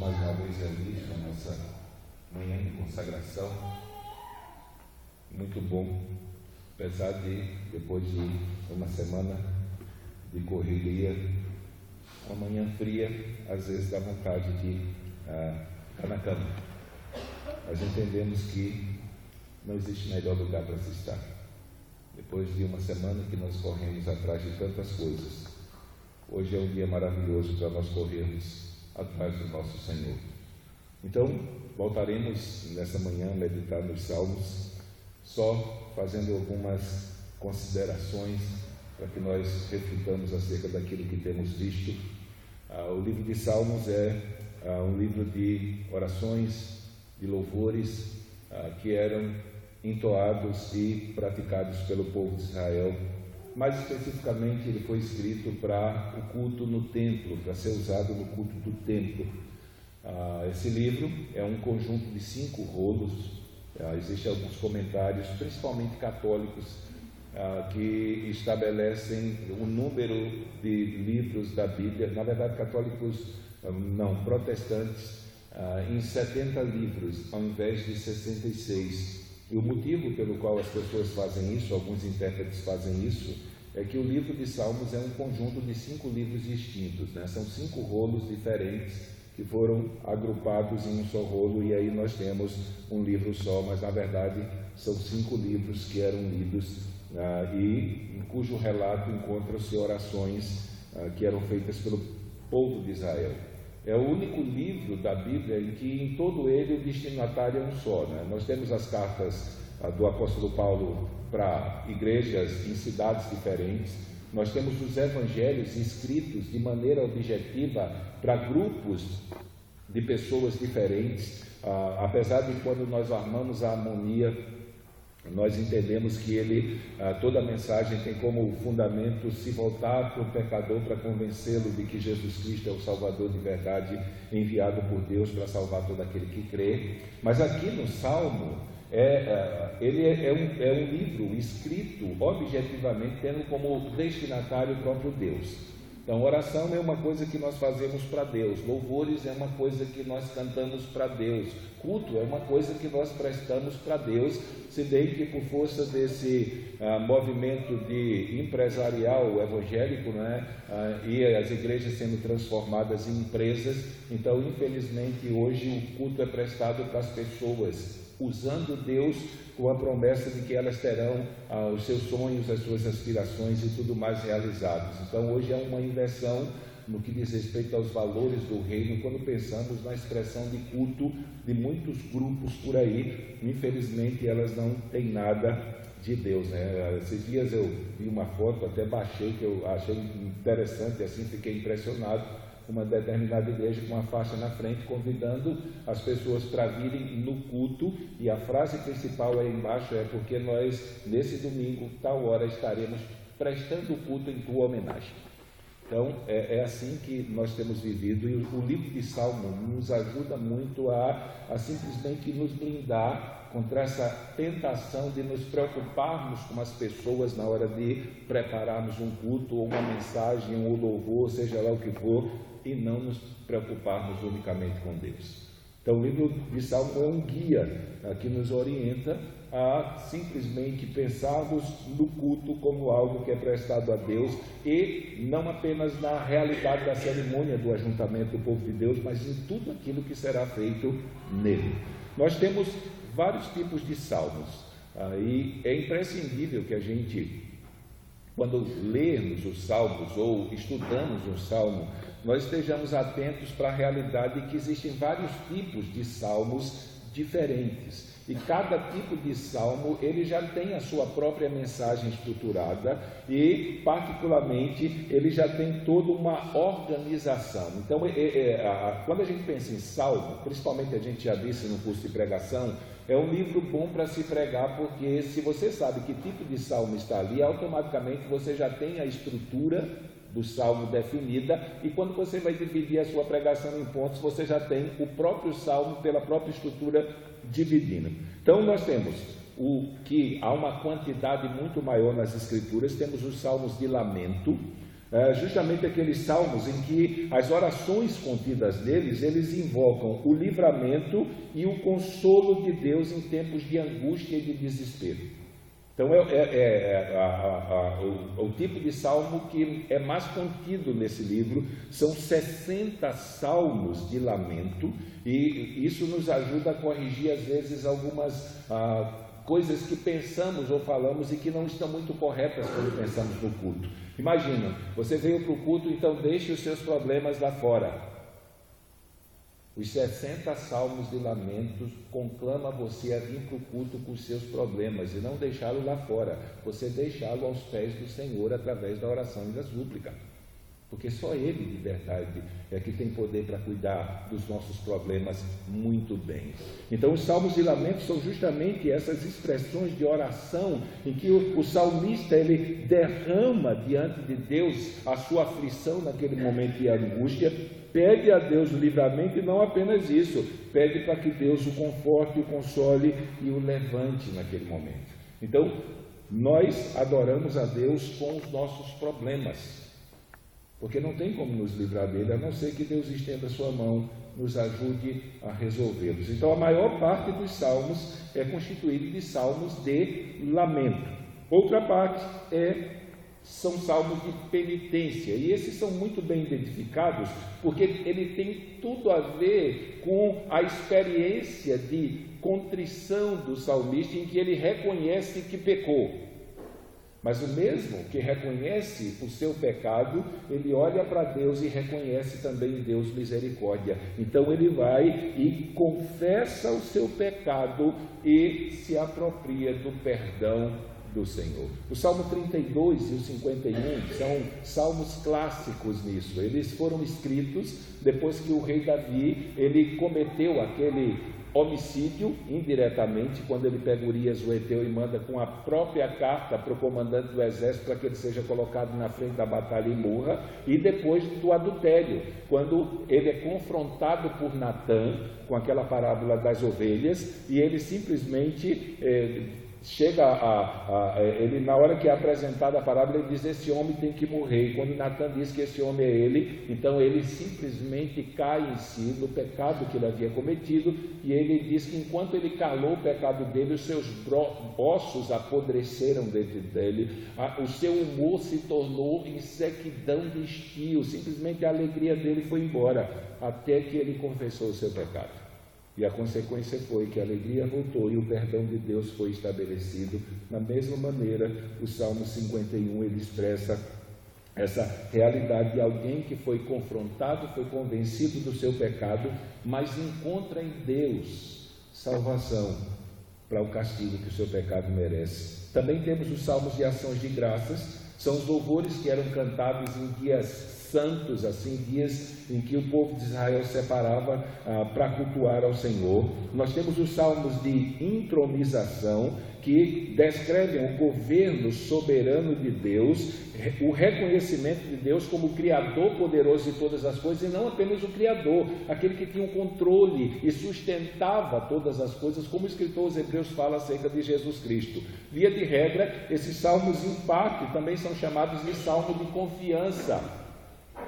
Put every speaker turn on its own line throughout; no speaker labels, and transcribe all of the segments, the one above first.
mais uma vez reunidos na nossa manhã de consagração. Muito bom, apesar de, depois de uma semana de correria, uma manhã fria, às vezes dá vontade de estar na cama. Nós entendemos que não existe melhor lugar para se estar. Depois de uma semana que nós corremos atrás de tantas coisas, hoje é um dia maravilhoso para nós corrermos atrás do nosso Senhor. Então, voltaremos nessa manhã a meditar nos Salmos, só fazendo algumas considerações para que nós reflitamos acerca daquilo que temos visto. O livro de Salmos é um livro de orações, de louvores que eram entoados e praticados pelo povo de Israel. Mais especificamente, ele foi escrito para o culto no templo, para ser usado no culto do templo. Esse livro é um conjunto de 5 rolos. Existem alguns comentários, principalmente católicos, que estabelecem o número de livros da Bíblia, na verdade católicos não, protestantes, em 70 livros, ao invés de 66. E o motivo pelo qual as pessoas fazem isso, alguns intérpretes fazem isso, é que o livro de Salmos é um conjunto de 5 livros distintos, né? São 5 rolos diferentes que foram agrupados em um só rolo, e aí nós temos um livro só, mas na verdade são 5 livros que eram lidos e em cujo relato encontram-se orações que eram feitas pelo povo de Israel. É o único livro da Bíblia em que em todo ele o destinatário é um só, né? Nós temos as cartas do apóstolo Paulo para igrejas em cidades diferentes, nós temos os evangelhos escritos de maneira objetiva para grupos de pessoas diferentes, apesar de quando nós armamos a harmonia, nós entendemos que toda a mensagem tem como fundamento se voltar para o pecador para convencê-lo de que Jesus Cristo é o Salvador de verdade, enviado por Deus para salvar todo aquele que crê. Mas aqui no Salmo, ele é um livro escrito objetivamente, tendo como destinatário o próprio Deus. Então, oração é uma coisa que nós fazemos para Deus, louvores é uma coisa que nós cantamos para Deus, culto é uma coisa que nós prestamos para Deus, se bem que por força desse movimento de empresarial evangélico, né, e as igrejas sendo transformadas em empresas, então infelizmente hoje o culto é prestado para as pessoas, usando Deus com a promessa de que elas terão os seus sonhos, as suas aspirações e tudo mais realizados. Então hoje é uma inversão no que diz respeito aos valores do reino, quando pensamos na expressão de culto de muitos grupos por aí. Infelizmente elas não têm nada de Deus, né? Esses dias eu vi uma foto, até baixei, que eu achei interessante, assim fiquei impressionado, uma determinada igreja com uma faixa na frente convidando as pessoas para virem no culto, e a frase principal aí embaixo é: porque nós nesse domingo, tal hora, estaremos prestando o culto em tua homenagem. Então é assim que nós temos vivido, e o livro de Salmo nos ajuda muito a simplesmente nos blindar contra essa tentação de nos preocuparmos com as pessoas na hora de prepararmos um culto, ou uma mensagem, ou louvor, seja lá o que for, e não nos preocuparmos unicamente com Deus. Então o livro de Salmo é um guia que nos orienta a simplesmente pensarmos no culto como algo que é prestado a Deus, e não apenas na realidade da cerimônia do ajuntamento do povo de Deus, mas em tudo aquilo que será feito nele. Nós temos vários tipos de salmos, e é imprescindível que a gente, quando lermos os salmos ou estudamos um salmo, nós estejamos atentos para a realidade de que existem vários tipos de salmos diferentes, e cada tipo de salmo ele já tem a sua própria mensagem estruturada, e particularmente ele já tem toda uma organização. Então quando a gente pensa em salmo, principalmente a gente já disse no curso de pregação, é um livro bom para se pregar, porque se você sabe que tipo de salmo está ali, automaticamente você já tem a estrutura do salmo definida, e quando você vai dividir a sua pregação em pontos, você já tem o próprio salmo pela própria estrutura dividindo. Então nós temos o que há uma quantidade muito maior nas escrituras, temos os salmos de lamento, justamente aqueles salmos em que as orações contidas neles, eles invocam o livramento e o consolo de Deus em tempos de angústia e de desespero. Então o tipo de salmo que é mais contido nesse livro. São 60 salmos de lamento, e isso nos ajuda a corrigir às vezes algumas coisas que pensamos ou falamos e que não estão muito corretas quando pensamos no culto. Imagina, você veio para o culto, então deixe os seus problemas lá fora. Os 60 salmos de lamentos conclama você a vir para o culto com os seus problemas e não deixá-lo lá fora, você deixá-lo aos pés do Senhor através da oração e da súplica, porque só Ele de verdade é que tem poder para cuidar dos nossos problemas muito bem. Então os salmos de lamentos são justamente essas expressões de oração em que o salmista ele derrama diante de Deus a sua aflição naquele momento de angústia, pede a Deus o livramento, e não apenas isso, pede para que Deus o conforte, o console e o levante naquele momento. Então, nós adoramos a Deus com os nossos problemas, porque não tem como nos livrar dele, a não ser que Deus estenda a sua mão, nos ajude a resolvê-los. Então, a maior parte dos salmos é constituída de salmos de lamento. Outra parte são salmos de penitência, e esses são muito bem identificados, porque ele tem tudo a ver com a experiência de contrição do salmista, em que ele reconhece que pecou, mas o mesmo que reconhece o seu pecado, ele olha para Deus e reconhece também em Deus misericórdia. Então ele vai e confessa o seu pecado e se apropria do perdão do Senhor. O Salmo 32 e o 51 são salmos clássicos nisso. Eles foram escritos depois que o rei Davi ele cometeu aquele homicídio indiretamente, quando ele pega Urias o Heteu e manda com a própria carta para o comandante do exército para que ele seja colocado na frente da batalha e morra, e depois do adultério, quando ele é confrontado por Natã com aquela parábola das ovelhas, e ele simplesmente ele, na hora que é apresentada a parábola, ele diz: esse homem tem que morrer. E quando Natã diz que esse homem é ele, então ele simplesmente cai em si no pecado que ele havia cometido, e ele diz que enquanto ele calou o pecado dele, os seus ossos apodreceram dentro dele, o seu humor se tornou em sequidão de estio, simplesmente a alegria dele foi embora, até que ele confessou o seu pecado. E a consequência foi que a alegria voltou e o perdão de Deus foi estabelecido. Da mesma maneira, o Salmo 51 ele expressa essa realidade de alguém que foi confrontado, foi convencido do seu pecado, mas encontra em Deus salvação para o castigo que o seu pecado merece. Também temos os salmos de ações de graças, são os louvores que eram cantados em dias santos, assim, dias em que o povo de Israel separava para cultuar ao Senhor. Nós temos os salmos de intronização, que descrevem o governo soberano de Deus, o reconhecimento de Deus como Criador poderoso de todas as coisas, e não apenas o Criador, aquele que tinha o controle e sustentava todas as coisas, como o escritor aos Hebreus fala acerca de Jesus Cristo. Via de regra, esses salmos em parte também são chamados de salmo de confiança,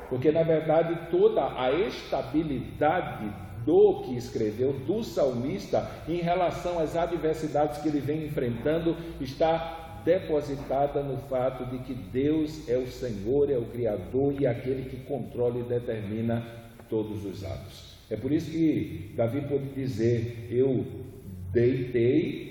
porque na verdade toda a estabilidade do que escreveu, do salmista, em relação às adversidades que ele vem enfrentando, está depositada no fato de que Deus é o Senhor, é o Criador e aquele que controla e determina todos os atos. É por isso que Davi pode dizer: eu deitei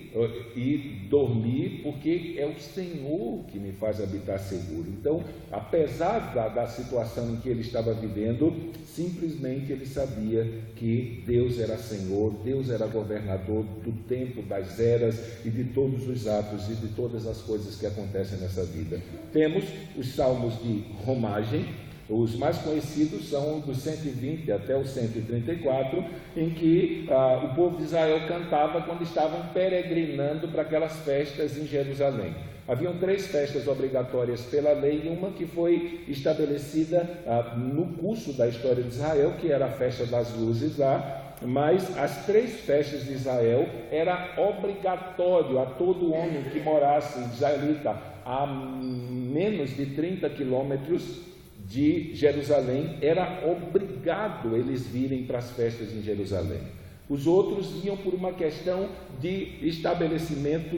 e dormi, porque é o Senhor que me faz habitar seguro. Então, apesar da situação em que ele estava vivendo, simplesmente ele sabia que Deus era Senhor, Deus era governador do tempo, das eras e de todos os atos e de todas as coisas que acontecem nessa vida. Temos os salmos de romagem. Os mais conhecidos são dos 120 até os 134, em que o povo de Israel cantava quando estavam peregrinando para aquelas festas em Jerusalém. Haviam 3 festas obrigatórias pela lei, e uma que foi estabelecida no curso da história de Israel, que era a festa das luzes lá. Mas as 3 festas de Israel era obrigatório a todo homem que morasse israelita a menos de 30 quilômetros de Jerusalém, era obrigado eles virem para as festas em Jerusalém. Os outros iam por uma questão de estabelecimento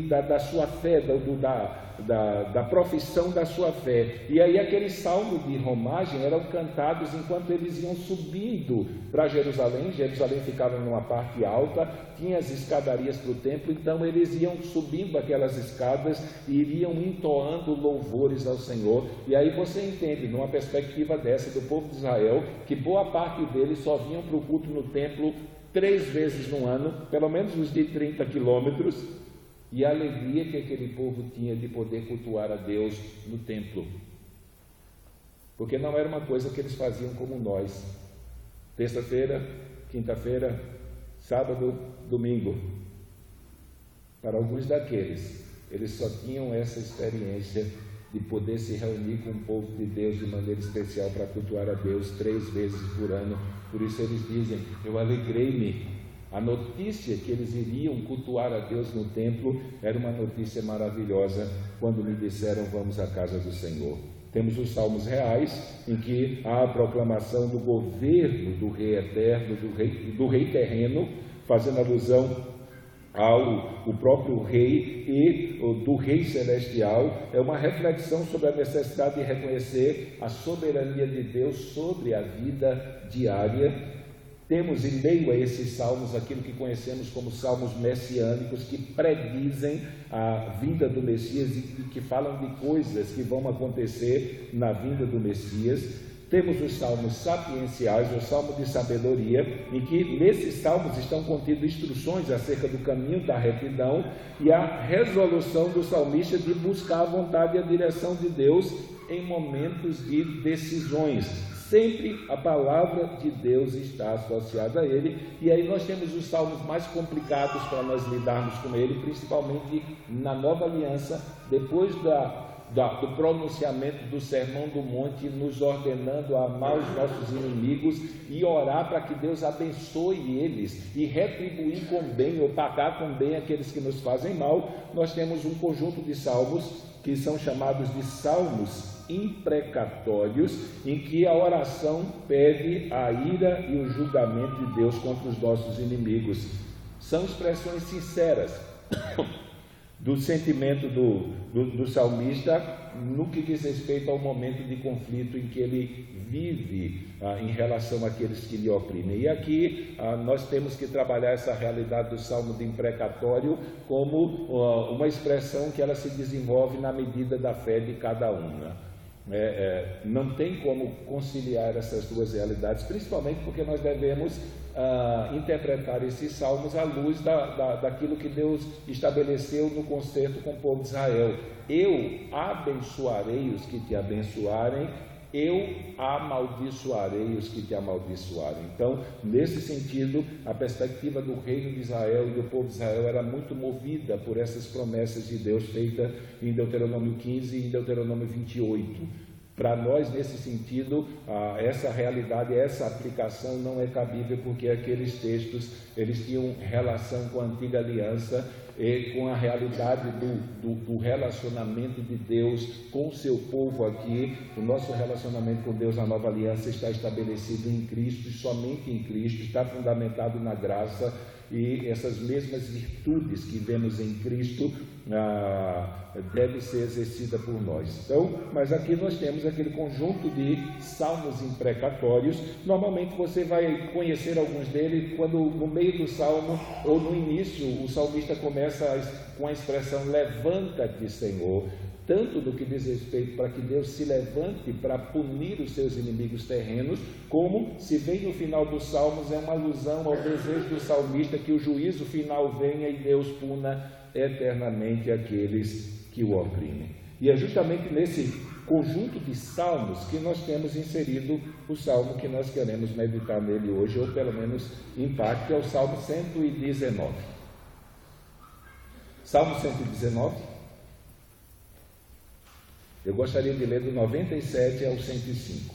da sua fé, da profissão da sua fé. E aí aqueles salmos de romagem eram cantados enquanto eles iam subindo para Jerusalém. Jerusalém ficava numa parte alta, tinha as escadarias para o templo, então eles iam subindo aquelas escadas e iriam entoando louvores ao Senhor. E aí você entende, numa perspectiva dessa do povo de Israel, que boa parte deles só vinham para o culto no templo 3 vezes no ano, pelo menos os de 30 quilômetros, e a alegria que aquele povo tinha de poder cultuar a Deus no templo. Porque não era uma coisa que eles faziam como nós, terça-feira, quinta-feira, sábado, domingo. Para alguns daqueles, eles só tinham essa experiência de poder se reunir com o povo de Deus de maneira especial para cultuar a Deus 3 vezes por ano. Por isso eles dizem: eu alegrei-me. A notícia que eles iriam cultuar a Deus no templo era uma notícia maravilhosa quando me disseram: vamos à casa do Senhor. Temos os salmos reais, em que há a proclamação do governo do Rei eterno, do Rei terreno, fazendo alusão ao próprio Rei e do Rei celestial. É uma reflexão sobre a necessidade de reconhecer a soberania de Deus sobre a vida diária. Temos em meio a esses salmos aquilo que conhecemos como salmos messiânicos, que predizem a vinda do Messias e que falam de coisas que vão acontecer na vinda do Messias. Temos os salmos sapienciais, o salmo de sabedoria, em que nesses salmos estão contidas instruções acerca do caminho da retidão e a resolução do salmista de buscar a vontade e a direção de Deus em momentos de decisões. Sempre a palavra de Deus está associada a ele, e aí nós temos os salmos mais complicados para nós lidarmos com ele, principalmente na Nova Aliança, depois do pronunciamento do Sermão do Monte, nos ordenando a amar os nossos inimigos e orar para que Deus abençoe eles e retribuir com bem ou pagar com bem aqueles que nos fazem mal. Nós temos um conjunto de salmos que são chamados de salmos imprecatórios, em que a oração pede a ira e o julgamento de Deus contra os nossos inimigos. São expressões sinceras do sentimento do salmista no que diz respeito ao momento de conflito em que ele vive em relação àqueles que lhe oprimem. E aqui nós temos que trabalhar essa realidade do salmo de imprecatório como uma expressão que ela se desenvolve na medida da fé de cada um. Não tem como conciliar essas duas realidades, principalmente porque nós devemos interpretar esses salmos à luz daquilo que Deus estabeleceu no concerto com o povo de Israel. Eu abençoarei os que te abençoarem, eu amaldiçoarei os que te amaldiçoarem. Então, nesse sentido, a perspectiva do reino de Israel e do povo de Israel era muito movida por essas promessas de Deus feitas em Deuteronômio 15 e em Deuteronômio 28. Para nós, nesse sentido, essa realidade, essa aplicação não é cabível, porque aqueles textos, eles tinham relação com a antiga aliança e com a realidade do relacionamento de Deus com o seu povo aqui. O nosso relacionamento com Deus na nova aliança está estabelecido em Cristo, somente em Cristo, está fundamentado na graça, e essas mesmas virtudes que vemos em Cristo deve ser exercida por nós. Então, mas aqui nós temos aquele conjunto de salmos imprecatórios. Normalmente você vai conhecer alguns deles quando no meio do salmo ou no início o salmista começa com a expressão levanta-te, Senhor, tanto do que diz respeito para que Deus se levante para punir os seus inimigos terrenos, como se vem no final dos salmos é uma alusão ao desejo do salmista que o juízo final venha e Deus puna eternamente aqueles que o oprimem. E é justamente nesse conjunto de salmos que nós temos inserido o salmo que nós queremos meditar nele hoje, ou pelo menos em parte, que é o Salmo 119. Salmo 119. Eu gostaria de ler do 97 ao 105.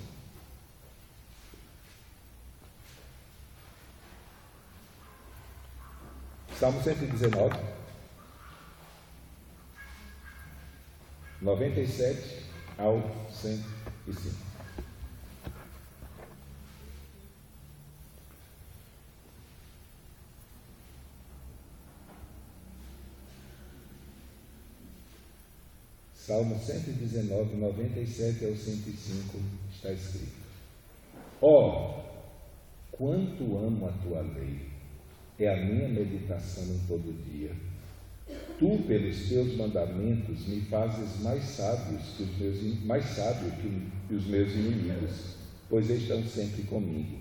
Salmo 119. 97 ao 105. Salmo 119, 97 ao 105 está escrito: quanto amo a tua lei, é a minha meditação em todo dia. Tu, pelos teus mandamentos, me fazes mais sábio que os meus inimigos, pois estão sempre comigo.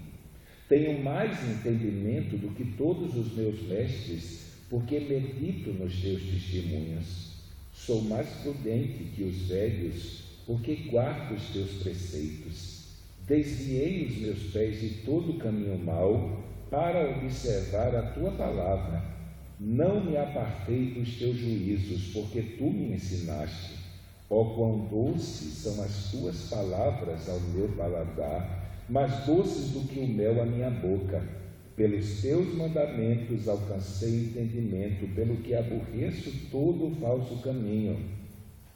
Tenho mais entendimento do que todos os meus mestres, porque medito nos teus testemunhos. Sou mais prudente que os velhos, porque guardo os teus preceitos. Desviei os meus pés de todo caminho mau, para observar a tua palavra. Não me apartei dos teus juízos, porque tu me ensinaste. Quão doces são as tuas palavras ao meu paladar, mais doces do que o mel à minha boca. Pelos teus mandamentos alcancei entendimento, pelo que aborreço todo o falso caminho.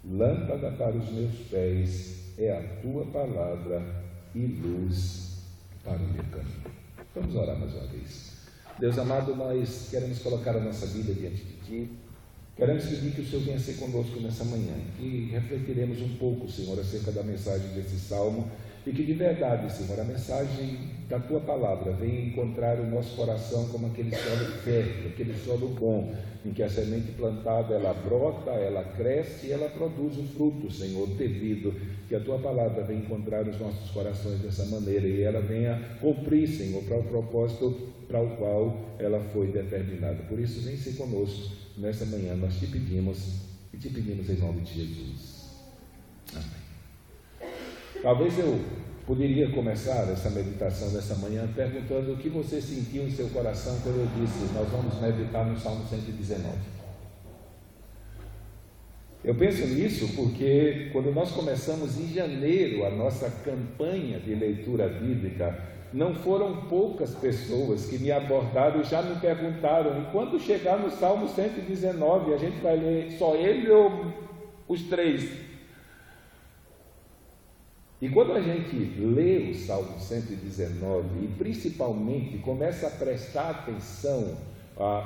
Lâmpada para os meus pés é a tua palavra e luz para o meu caminho. Vamos orar mais uma vez. Deus amado, nós queremos colocar a nossa vida diante de Ti. Queremos pedir que o Senhor venha ser conosco nessa manhã, que refletiremos um pouco, Senhor, acerca da mensagem desse salmo, e que de verdade, Senhor, a mensagem da Tua palavra venha encontrar o nosso coração como aquele solo fértil, aquele solo bom, em que a semente plantada, ela brota, ela cresce e ela produz o fruto, Senhor, devido. Que a Tua palavra venha encontrar os nossos corações dessa maneira e ela venha cumprir, Senhor, para o propósito para o qual ela foi determinada. Por isso, vem ser conosco nessa manhã, nós te pedimos e te pedimos em nome de Jesus. Amém. Talvez eu poderia começar essa meditação dessa manhã perguntando o que você sentiu em seu coração quando eu disse: nós vamos meditar no Salmo 119. Eu penso nisso porque quando nós começamos em janeiro a nossa campanha de leitura bíblica, não foram poucas pessoas que me abordaram e já me perguntaram: e quando chegar no Salmo 119, a gente vai ler só ele ou os três? E quando a gente lê o Salmo 119 e principalmente começa a prestar atenção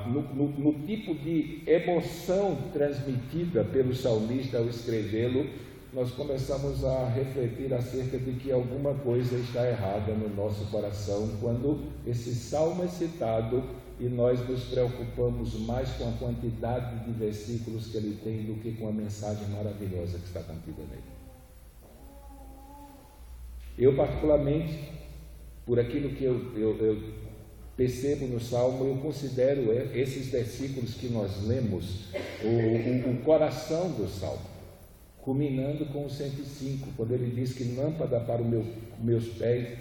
no tipo de emoção transmitida pelo salmista ao escrevê-lo, nós começamos a refletir acerca de que alguma coisa está errada no nosso coração quando esse salmo é citado e nós nos preocupamos mais com a quantidade de versículos que ele tem do que com a mensagem maravilhosa que está contida nele. Eu, particularmente, por aquilo que eu percebo no Salmo, eu considero esses versículos que nós lemos o coração do Salmo, culminando com o 105, quando ele diz que lâmpada para o meu pé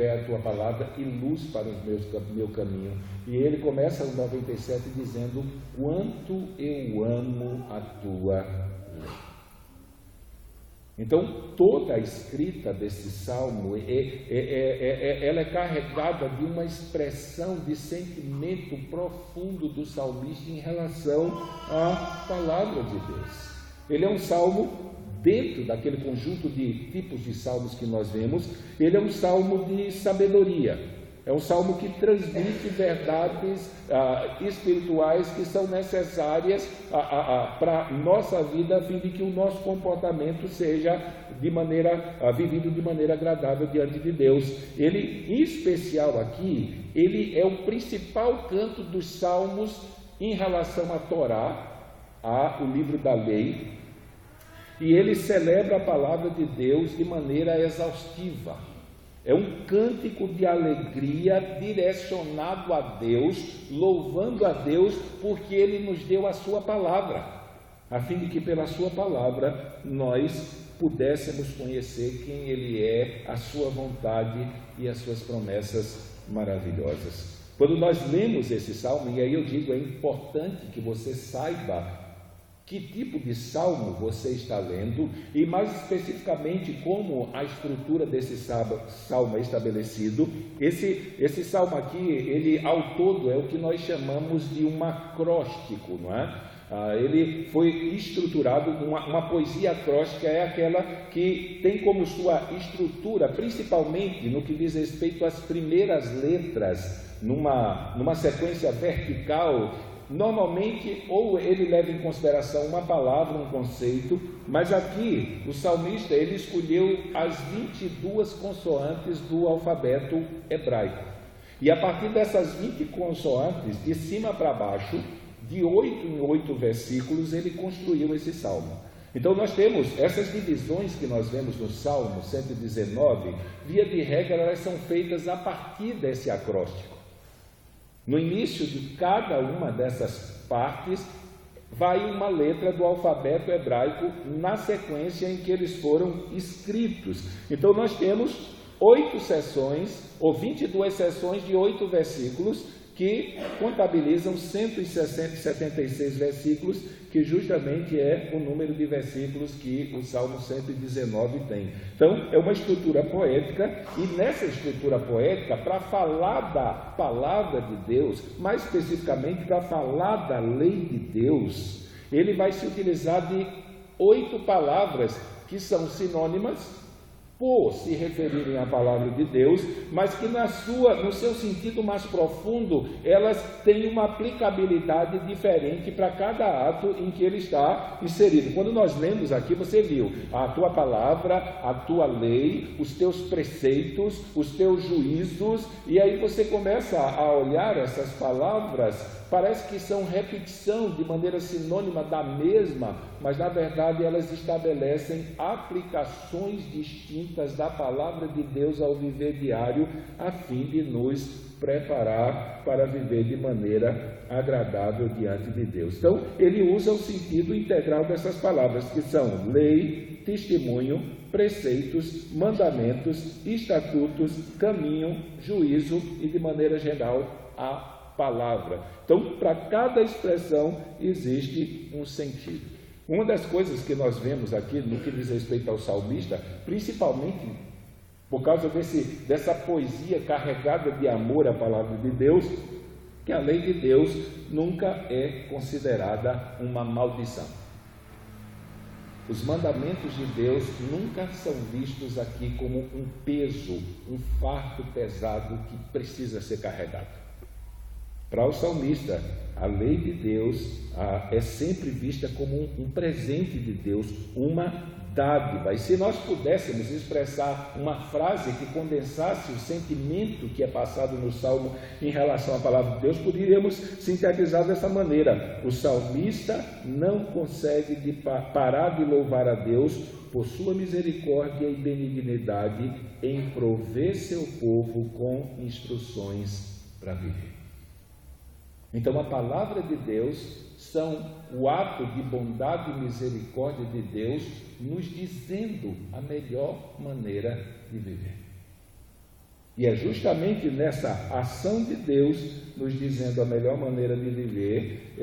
é a tua palavra e luz para o meu caminho. E ele começa o 97 dizendo: quanto eu amo a tua lei. Então, toda a escrita desse salmo, ela é carregada de uma expressão de sentimento profundo do salmista em relação à palavra de Deus. Ele é um salmo, dentro daquele conjunto de tipos de salmos que nós vemos, ele é um salmo de sabedoria. É um salmo que transmite verdades espirituais que são necessárias para a nossa vida, a fim de que o nosso comportamento seja vivido de maneira agradável diante de Deus. Ele, em especial aqui, ele é o principal canto dos salmos em relação à Torá, o livro da lei, e ele celebra a palavra de Deus de maneira exaustiva. É um cântico de alegria direcionado a Deus, louvando a Deus porque Ele nos deu a sua palavra, a fim de que pela sua palavra nós pudéssemos conhecer quem Ele é, a sua vontade e as suas promessas maravilhosas. Quando nós lemos esse salmo, e aí eu digo, é importante que você saiba que tipo de salmo você está lendo e mais especificamente como a estrutura desse salmo é estabelecido. Esse salmo aqui, ele ao todo é o que nós chamamos de um acróstico, não é? Ele foi estruturado, uma poesia acróstica é aquela que tem como sua estrutura, principalmente no que diz respeito às primeiras letras, numa sequência vertical. Normalmente, ou ele leva em consideração uma palavra, um conceito, mas aqui o salmista ele escolheu as 22 consoantes do alfabeto hebraico. E a partir dessas 20 consoantes, de cima para baixo, de 8 em 8 versículos, ele construiu esse salmo. Então nós temos essas divisões que nós vemos no Salmo 119, via de regra elas são feitas a partir desse acróstico. No início de cada uma dessas partes, vai uma letra do alfabeto hebraico na sequência em que eles foram escritos. Então nós temos 8 sessões, ou 22 sessões de 8 versículos, que contabilizam 176 versículos, que justamente é o número de versículos que o Salmo 119 tem. Então, é uma estrutura poética, e nessa estrutura poética, para falar da palavra de Deus, mais especificamente para falar da lei de Deus, ele vai se utilizar de 8 palavras que são sinônimas, por se referirem à palavra de Deus, mas que no seu sentido mais profundo, elas têm uma aplicabilidade diferente para cada ato em que ele está inserido. Quando nós lemos aqui, você viu a tua palavra, a tua lei, os teus preceitos, os teus juízos, e aí você começa a olhar essas palavras, parece que são repetição de maneira sinônima da mesma, mas na verdade elas estabelecem aplicações distintas da palavra de Deus ao viver diário, a fim de nos preparar para viver de maneira agradável diante de Deus. Então, ele usa o sentido integral dessas palavras, que são lei, testemunho, preceitos, mandamentos, estatutos, caminho, juízo e, de maneira geral, a palavra. Então, para cada expressão existe um sentido. Uma das coisas que nós vemos aqui no que diz respeito ao salmista, principalmente por causa dessa poesia carregada de amor à palavra de Deus, que a lei de Deus nunca é considerada uma maldição. Os mandamentos de Deus nunca são vistos aqui como um peso, um fardo pesado que precisa ser carregado. Para o salmista, a lei de Deus é sempre vista como um presente de Deus, uma dádiva. E se nós pudéssemos expressar uma frase que condensasse o sentimento que é passado no Salmo em relação à palavra de Deus, poderíamos sintetizar dessa maneira: o salmista não consegue parar de louvar a Deus por sua misericórdia e benignidade em prover seu povo com instruções para viver. Então, a palavra de Deus são o ato de bondade e misericórdia de Deus nos dizendo a melhor maneira de viver. E é justamente nessa ação de Deus nos dizendo a melhor maneira de viver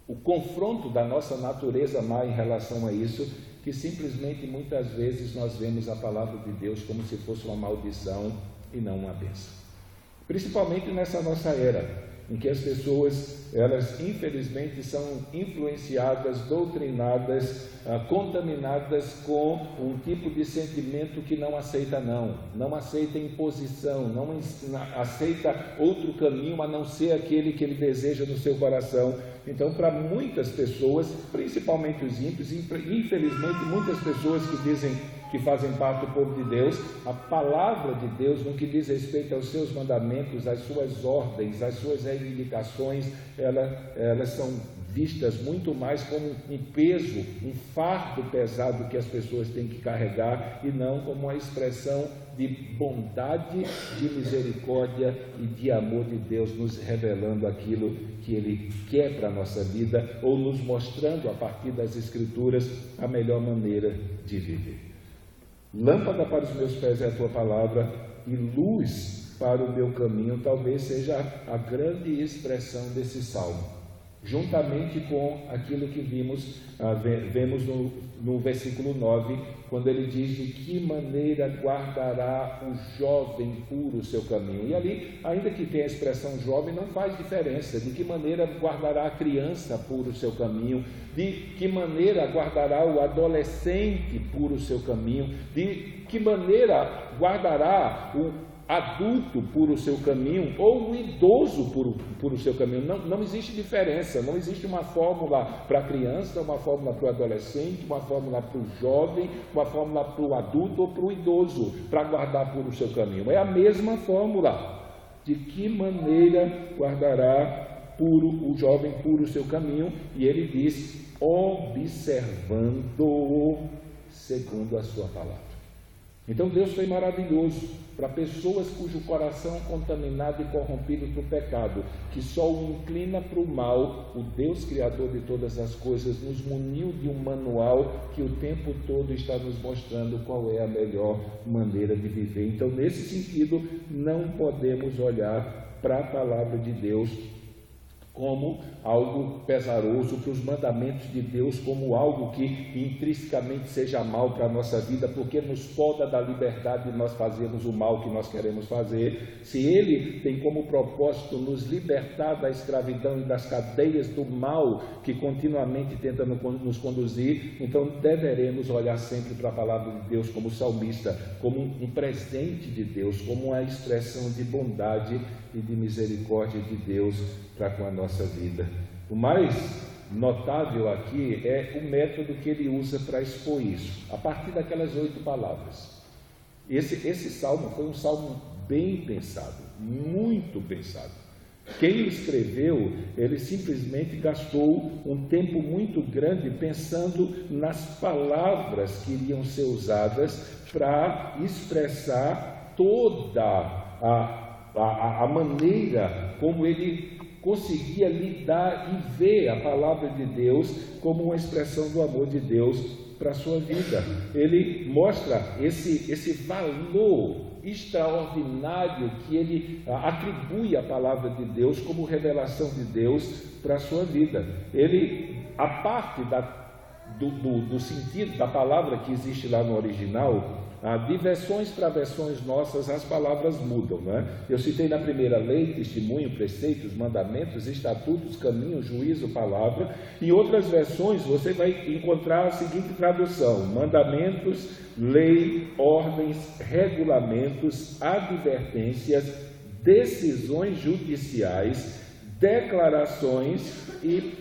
o confronto da nossa natureza má em relação a isso, que simplesmente muitas vezes nós vemos a palavra de Deus como se fosse uma maldição e não uma bênção. Principalmente nessa nossa era, em que as pessoas, elas infelizmente são influenciadas, doutrinadas, contaminadas com um tipo de sentimento que não aceita não aceita imposição, não aceita outro caminho a não ser aquele que ele deseja no seu coração. Então, para muitas pessoas, principalmente os ímpios, infelizmente muitas pessoas que dizem que fazem parte do povo de Deus, a palavra de Deus, no que diz respeito aos seus mandamentos, às suas ordens, às suas reivindicações, elas são vistas muito mais como um peso, um fardo pesado que as pessoas têm que carregar, e não como uma expressão de bondade, de misericórdia e de amor de Deus, nos revelando aquilo que Ele quer para a nossa vida, ou nos mostrando a partir das Escrituras a melhor maneira de viver. Lâmpada para os meus pés é a tua palavra e luz para o meu caminho, talvez seja a grande expressão desse salmo. juntamente com aquilo que vemos no versículo 9, quando ele diz de que maneira guardará o jovem puro o seu caminho. E ali, ainda que tenha a expressão jovem, não faz diferença. De que maneira guardará a criança puro o seu caminho, de que maneira guardará o adolescente puro o seu caminho, de que maneira guardará o adulto por o seu caminho, ou o idoso por o seu caminho. Não existe diferença, não existe uma fórmula para a criança, uma fórmula para o adolescente, uma fórmula para o jovem, uma fórmula para o adulto ou para o idoso, para guardar por o seu caminho. É a mesma fórmula. De que maneira guardará o jovem por o seu caminho? E ele diz, observando segundo a sua palavra. Então Deus foi maravilhoso para pessoas cujo coração contaminado e corrompido pelo pecado, que só o inclina para o mal. O Deus Criador de todas as coisas nos muniu de um manual que o tempo todo está nos mostrando qual é a melhor maneira de viver. Então, nesse sentido, não podemos olhar para a palavra de Deus como algo pesaroso, para os mandamentos de Deus como algo que intrinsecamente seja mal para a nossa vida, porque nos poda da liberdade de nós fazermos o mal que nós queremos fazer. Se Ele tem como propósito nos libertar da escravidão e das cadeias do mal que continuamente tenta nos conduzir, então deveremos olhar sempre para a palavra de Deus como salmista, como um presente de Deus, como uma expressão de bondade e de misericórdia de Deus para com a nossa vida. O mais notável aqui é o método que ele usa para expor isso, a partir daquelas 8 palavras. Esse salmo foi um salmo bem pensado, muito pensado. Quem o escreveu, ele simplesmente gastou um tempo muito grande pensando nas palavras que iriam ser usadas para expressar toda a maneira como ele conseguia lidar e ver a palavra de Deus como uma expressão do amor de Deus para a sua vida. Ele mostra esse valor extraordinário que ele atribui à palavra de Deus como revelação de Deus para a sua vida. A parte do sentido da palavra que existe lá no original, de versões para versões nossas, as palavras mudam, não é? Eu citei na primeira lei, testemunho, preceitos, mandamentos, estatutos, caminho, juízo, palavra. Em outras versões você vai encontrar a seguinte tradução: mandamentos, lei, ordens, regulamentos, advertências, decisões judiciais, declarações e,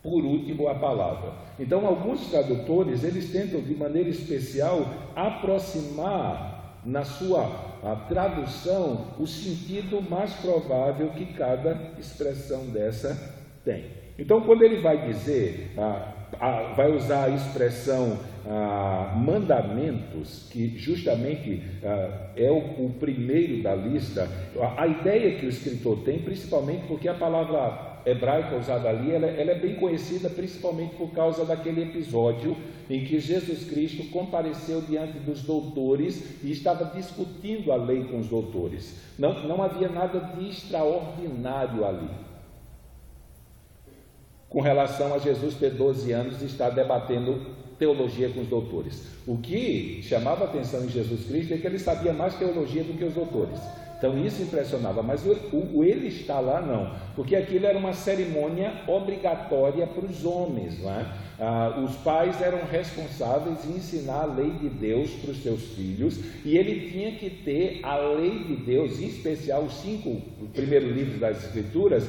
por último, a palavra. Então, alguns tradutores, eles tentam de maneira especial aproximar na sua tradução o sentido mais provável que cada expressão dessa tem. Então, quando ele vai dizer, vai usar a expressão mandamentos, que justamente é o primeiro da lista, a ideia que o escritor tem, principalmente porque a palavra hebraica usada ali, ela é bem conhecida principalmente por causa daquele episódio em que Jesus Cristo compareceu diante dos doutores e estava discutindo a lei com os doutores. Não havia nada de extraordinário ali com relação a Jesus ter 12 anos e estar debatendo teologia com os doutores. O que chamava a atenção em Jesus Cristo é que ele sabia mais teologia do que os doutores. Então isso impressionava, mas ele está lá não, porque aquilo era uma cerimônia obrigatória para os homens, não é? Os pais eram responsáveis em ensinar a lei de Deus para os seus filhos, e ele tinha que ter a lei de Deus, em especial os 5 primeiros livros das Escrituras,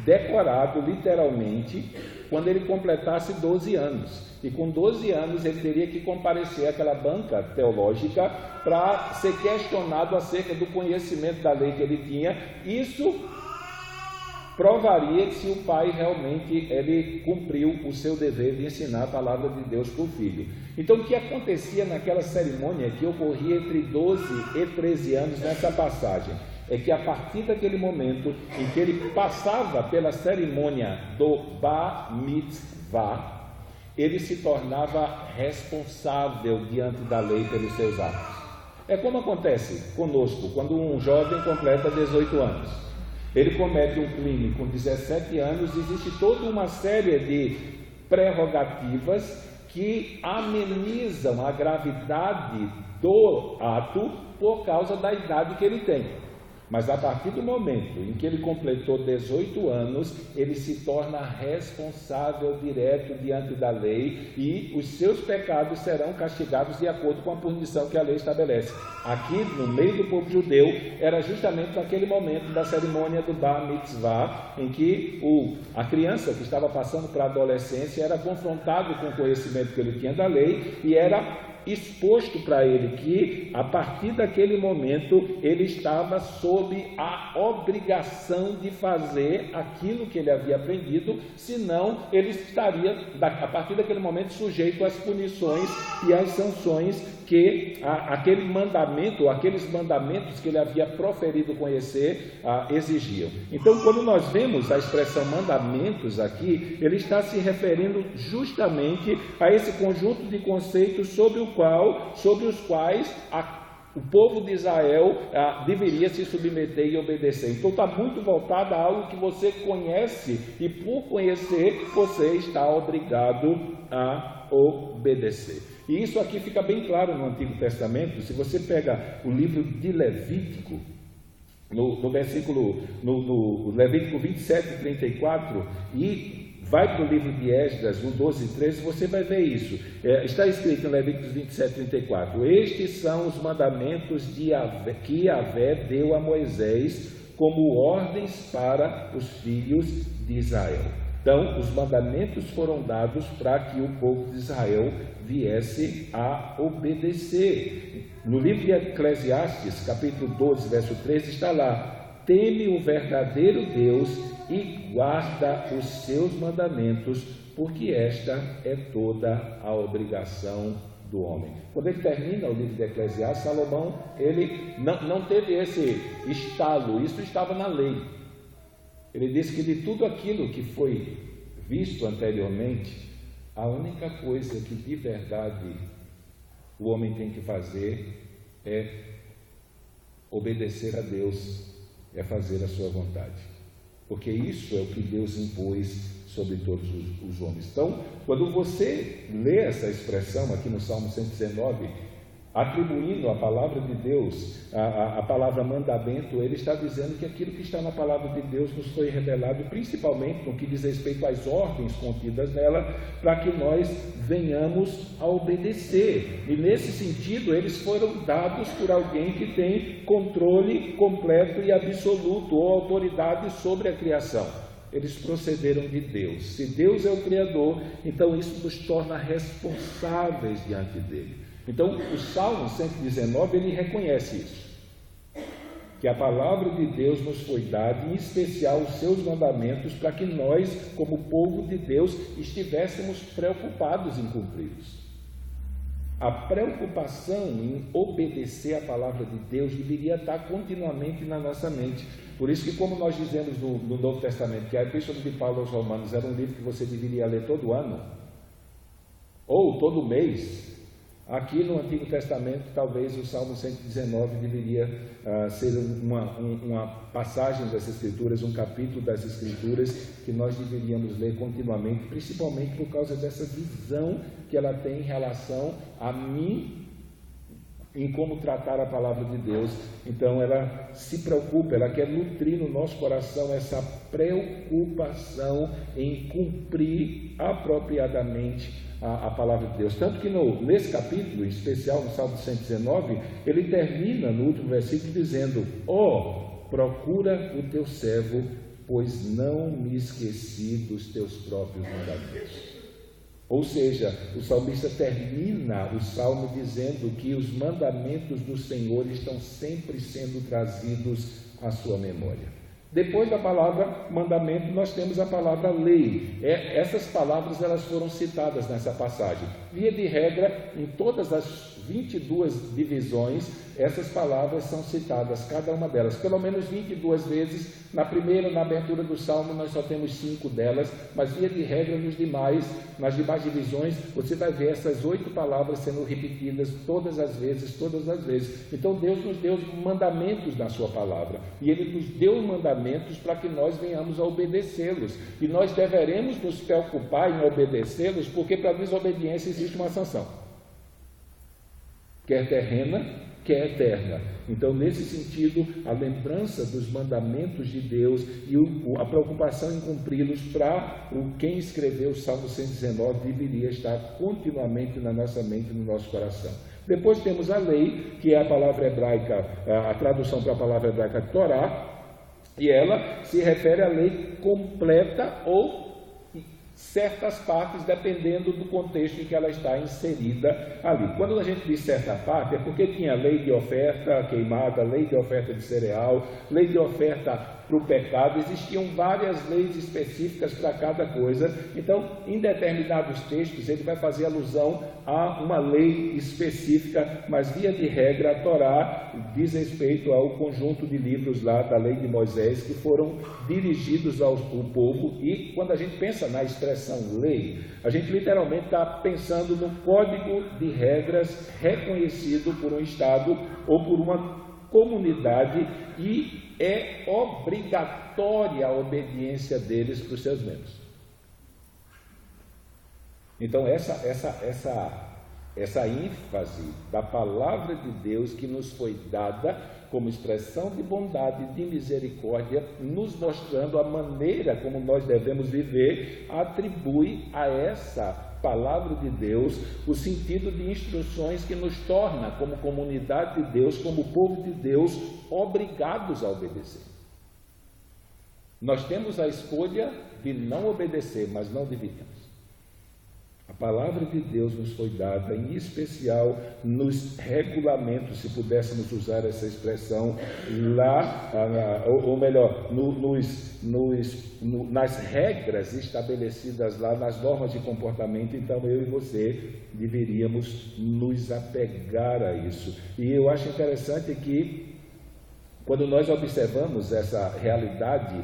decorado literalmente quando ele completasse 12 anos. E com 12 anos ele teria que comparecer àquela banca teológica para ser questionado acerca do conhecimento da lei que ele tinha. Isso provaria que se o pai realmente ele cumpriu o seu dever de ensinar a palavra de Deus para o filho. Então, o que acontecia naquela cerimônia que ocorria entre 12 e 13 anos nessa passagem? É que a partir daquele momento em que ele passava pela cerimônia do Bar Mitzvah, ele se tornava responsável diante da lei pelos seus atos. É como acontece conosco quando um jovem completa 18 anos. Ele comete um crime com 17 anos, existe toda uma série de prerrogativas que amenizam a gravidade do ato por causa da idade que ele tem. Mas a partir do momento em que ele completou 18 anos, ele se torna responsável direto diante da lei e os seus pecados serão castigados de acordo com a punição que a lei estabelece. Aqui, no meio do povo judeu, era justamente naquele momento da cerimônia do Bar Mitzvah, em que a criança que estava passando para a adolescência era confrontado com o conhecimento que ele tinha da lei e era exposto para ele que, a partir daquele momento, ele estava sob a obrigação de fazer aquilo que ele havia aprendido, senão ele estaria, a partir daquele momento, sujeito às punições e às sanções que aquele mandamento, ou aqueles mandamentos que ele havia proferido conhecer, exigiam. Então, quando nós vemos a expressão mandamentos aqui, ele está se referindo justamente a esse conjunto de conceitos sobre os quais o povo de Israel deveria se submeter e obedecer. Então está muito voltado a algo que você conhece e por conhecer você está obrigado a obedecer. E isso aqui fica bem claro no Antigo Testamento. Se você pega o livro de Levítico, no Levítico 27 e 34 e vai para o livro de Esdras, no 12 e 13, você vai ver isso. Está escrito em Levíticos 27 e 34: estes são os mandamentos que Yahvé deu a Moisés como ordens para os filhos de Israel. Então, os mandamentos foram dados para que o povo de Israel viesse a obedecer. No livro de Eclesiastes, capítulo 12, verso 13, está lá: teme o verdadeiro Deus e guarda os seus mandamentos, porque esta é toda a obrigação do homem. Quando ele termina o livro de Eclesiastes, Salomão, ele não teve esse estalo, isso estava na lei. Ele disse que de tudo aquilo que foi visto anteriormente, a única coisa que de verdade o homem tem que fazer é obedecer a Deus, é fazer a sua vontade, porque isso é o que Deus impôs sobre todos os homens. Então, quando você lê essa expressão aqui no Salmo 119, atribuindo a palavra de Deus, a palavra mandamento, ele está dizendo que aquilo que está na palavra de Deus nos foi revelado, principalmente no que diz respeito às ordens contidas nela, para que nós venhamos a obedecer. E nesse sentido, eles foram dados por alguém que tem controle completo e absoluto, ou autoridade sobre a criação. Eles procederam de Deus. Se Deus é o Criador, então isso nos torna responsáveis diante dele. Então, o Salmo 119, ele reconhece isso, que a palavra de Deus nos foi dada, em especial os seus mandamentos, para que nós, como povo de Deus, estivéssemos preocupados em cumpri-los. A preocupação em obedecer a palavra de Deus deveria estar continuamente na nossa mente. Por isso que, como nós dizemos no Novo Testamento, que a Epístola de Paulo aos Romanos era um livro que você deveria ler todo ano, ou todo mês, aqui no Antigo Testamento, talvez o Salmo 119 deveria ser uma passagem das Escrituras, um capítulo das Escrituras que nós deveríamos ler continuamente, principalmente por causa dessa visão que ela tem em relação a mim, em como tratar a palavra de Deus. Então ela se preocupa, ela quer nutrir no nosso coração essa preocupação em cumprir apropriadamente a palavra de Deus. Tanto que nesse capítulo, em especial no Salmo 119, ele termina no último versículo dizendo: procura o teu servo, pois não me esqueci dos teus próprios mandamentos. Ou seja, o salmista termina o salmo dizendo que os mandamentos do Senhor estão sempre sendo trazidos à sua memória. Depois da palavra mandamento, nós temos a palavra lei. Essas palavras elas foram citadas nessa passagem. Via de regra, em todas as 22 divisões, essas palavras são citadas, cada uma delas, pelo menos 22 vezes. Na primeira, na abertura do Salmo, nós só temos 5 delas, mas via de regra, nas demais divisões, você vai ver essas 8 palavras sendo repetidas todas as vezes. Então Deus nos deu mandamentos na sua palavra, e Ele nos deu mandamentos para que nós venhamos a obedecê-los, e nós deveremos nos preocupar em obedecê-los, porque para a desobediência existe uma sanção, quer terrena, quer eterna. Então, nesse sentido, a lembrança dos mandamentos de Deus e a preocupação em cumpri-los para quem escreveu o Salmo 119 deveria estar continuamente na nossa mente e no nosso coração. Depois temos a lei, que é a palavra hebraica, a tradução para a palavra hebraica Torá, e ela se refere à lei completa ou certas partes, dependendo do contexto em que ela está inserida ali. Quando a gente diz certa parte, é porque tinha lei de oferta queimada, lei de oferta de cereal, lei de oferta para o pecado, existiam várias leis específicas para cada coisa. Então, em determinados textos, ele vai fazer alusão a uma lei específica, mas via de regra, a Torá diz respeito ao conjunto de livros lá da lei de Moisés, que foram dirigidos ao povo. E quando a gente pensa na expressão lei, a gente literalmente está pensando no código de regras reconhecido por um Estado ou por uma comunidade, e é obrigatória a obediência deles para os seus membros. Então essa ênfase da palavra de Deus que nos foi dada como expressão de bondade e de misericórdia, nos mostrando a maneira como nós devemos viver, atribui a essa palavra de Deus o sentido de instruções que nos torna, como comunidade de Deus, como povo de Deus, obrigados a obedecer. Nós temos a escolha de não obedecer, mas não deveríamos. A palavra de Deus nos foi dada, em especial nos regulamentos, se pudéssemos usar essa expressão, lá, ou melhor, nas regras estabelecidas lá, nas normas de comportamento. Então eu e você deveríamos nos apegar a isso. E eu acho interessante que, quando nós observamos essa realidade,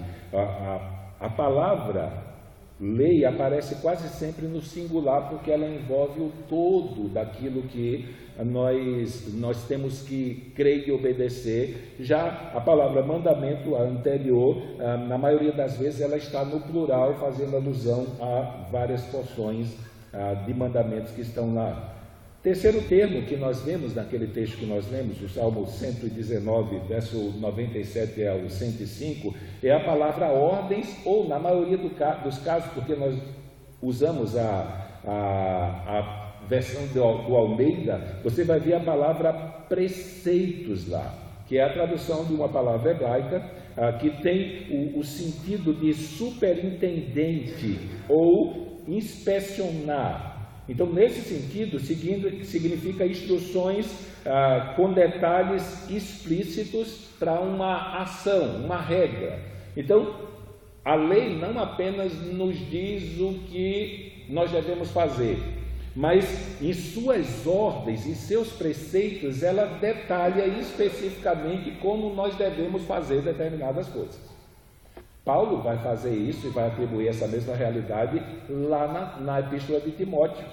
a palavra lei aparece quase sempre no singular, porque ela envolve o todo daquilo que nós temos que crer e obedecer. Já a palavra mandamento, a anterior, na maioria das vezes ela está no plural, fazendo alusão a várias porções de mandamentos que estão lá. Terceiro termo que nós vemos naquele texto que nós lemos, o Salmo 119, verso 97 ao 105, é a palavra ordens, ou na maioria dos casos, porque nós usamos a versão do Almeida, você vai ver a palavra preceitos lá, que é a tradução de uma palavra hebraica, que tem o sentido de superintendente ou inspecionar. Então, nesse sentido, significa instruções com detalhes explícitos para uma ação, uma regra. Então, a lei não apenas nos diz o que nós devemos fazer, mas em suas ordens, em seus preceitos, ela detalha especificamente como nós devemos fazer determinadas coisas. Paulo vai fazer isso e vai atribuir essa mesma realidade lá na epístola de Timóteo,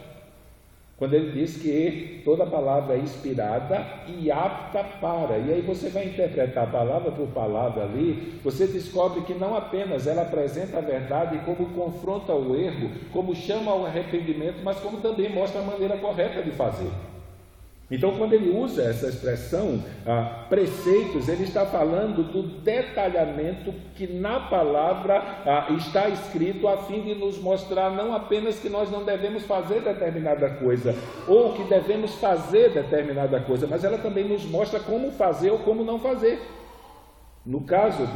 quando ele diz que toda palavra é inspirada e apta para. E aí você vai interpretar palavra por palavra ali, você descobre que não apenas ela apresenta a verdade como confronta o erro, como chama ao arrependimento, mas como também mostra a maneira correta de fazer. Então, quando ele usa essa expressão, preceitos, ele está falando do detalhamento que na palavra está escrito, a fim de nos mostrar não apenas que nós não devemos fazer determinada coisa, ou que devemos fazer determinada coisa, mas ela também nos mostra como fazer ou como não fazer. No caso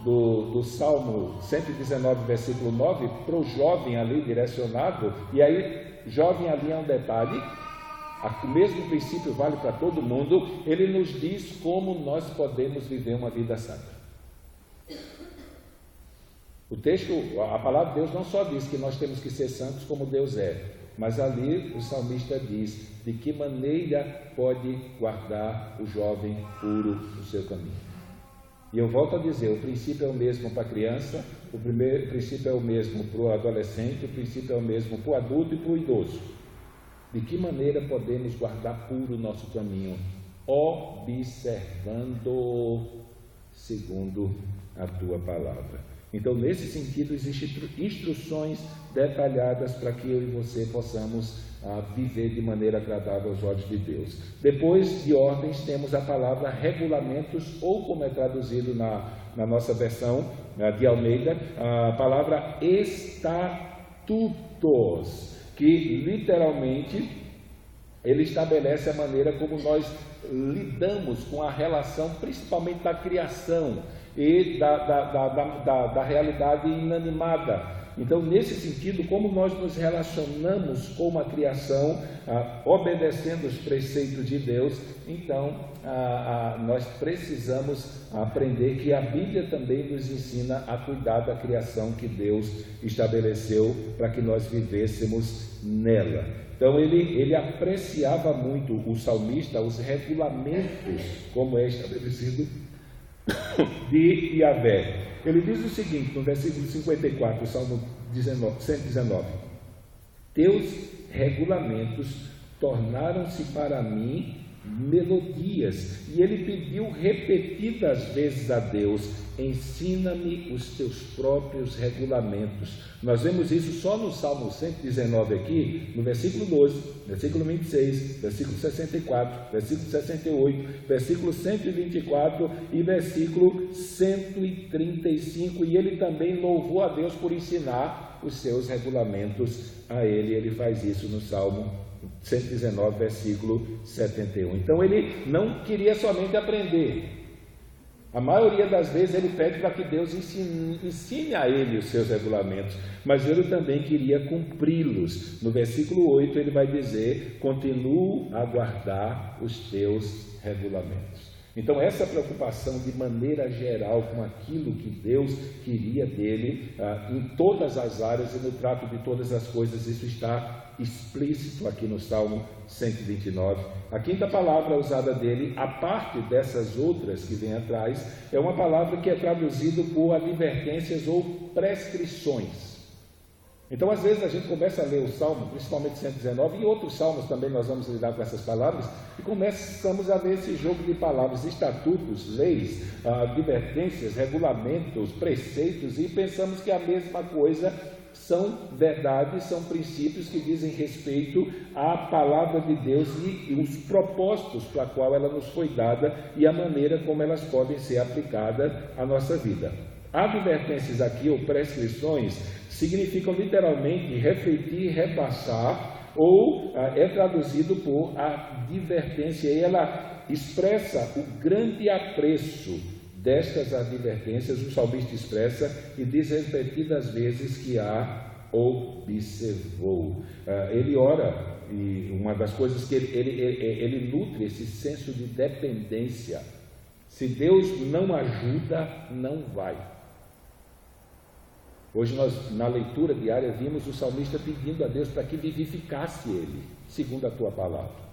do Salmo 119, versículo 9, para o jovem ali direcionado, e aí jovem ali é um detalhe, o mesmo princípio vale para todo mundo. Ele nos diz como nós podemos viver uma vida santa. O texto, a palavra de Deus não só diz que nós temos que ser santos como Deus é. Mas ali o salmista diz de que maneira pode guardar o jovem puro no seu caminho. E eu volto a dizer, o princípio é o mesmo para a criança, o princípio é o mesmo para o adolescente, o princípio é o mesmo para o adulto e para o idoso. De que maneira podemos guardar puro o nosso caminho? Observando segundo a tua palavra. Então, nesse sentido, existem instruções detalhadas para que eu e você possamos viver de maneira agradável aos olhos de Deus. Depois de ordens, temos a palavra regulamentos, ou como é traduzido na nossa versão de Almeida, a palavra estatutos, que literalmente ele estabelece a maneira como nós lidamos com a relação, principalmente da criação e da realidade inanimada. Então, nesse sentido, como nós nos relacionamos com a criação, obedecendo os preceitos de Deus, então nós precisamos aprender que a Bíblia também nos ensina a cuidar da criação que Deus estabeleceu para que nós vivêssemos nela. Então ele apreciava muito, o salmista, os regulamentos, como é estabelecido de Yahvé. Ele diz o seguinte, no versículo 54, Salmo 119: teus regulamentos tornaram-se para mim melodias. E ele pediu repetidas vezes a Deus: ensina-me os teus próprios regulamentos. Nós vemos isso só no Salmo 119 aqui, no versículo 12, versículo 26, versículo 64, versículo 68, versículo 124 e versículo 135. E ele também louvou a Deus por ensinar os seus regulamentos a ele. Ele faz isso no Salmo 119, versículo 71. Então ele não queria somente aprender. A maioria das vezes ele pede para que Deus ensine a ele os seus regulamentos, mas ele também queria cumpri-los. No versículo 8 ele vai dizer: continuo a guardar os teus regulamentos. Então essa preocupação de maneira geral com aquilo que Deus queria dele, em todas as áreas e no trato de todas as coisas, isso está explícito aqui no Salmo 129. A quinta palavra usada dele, a parte dessas outras que vem atrás, é uma palavra que é traduzida por advertências ou prescrições. Então, às vezes a gente começa a ler o Salmo, principalmente 119, e outros salmos também nós vamos lidar com essas palavras, e começamos a ver esse jogo de palavras, estatutos, leis, advertências, regulamentos, preceitos, e pensamos que a mesma coisa são verdades, são princípios que dizem respeito à palavra de Deus e os propósitos para a qual ela nos foi dada e a maneira como elas podem ser aplicadas à nossa vida. Advertências aqui, ou prescrições, significam literalmente refletir, repassar, ou é traduzido por advertência, e ela expressa o grande apreço destas advertências. O salmista expressa e diz repetidas vezes que a observou. Ele ora, e uma das coisas que ele nutre esse senso de dependência. Se Deus não ajuda, não vai. Hoje nós, na leitura diária, vimos o salmista pedindo a Deus para que vivificasse ele, segundo a tua palavra.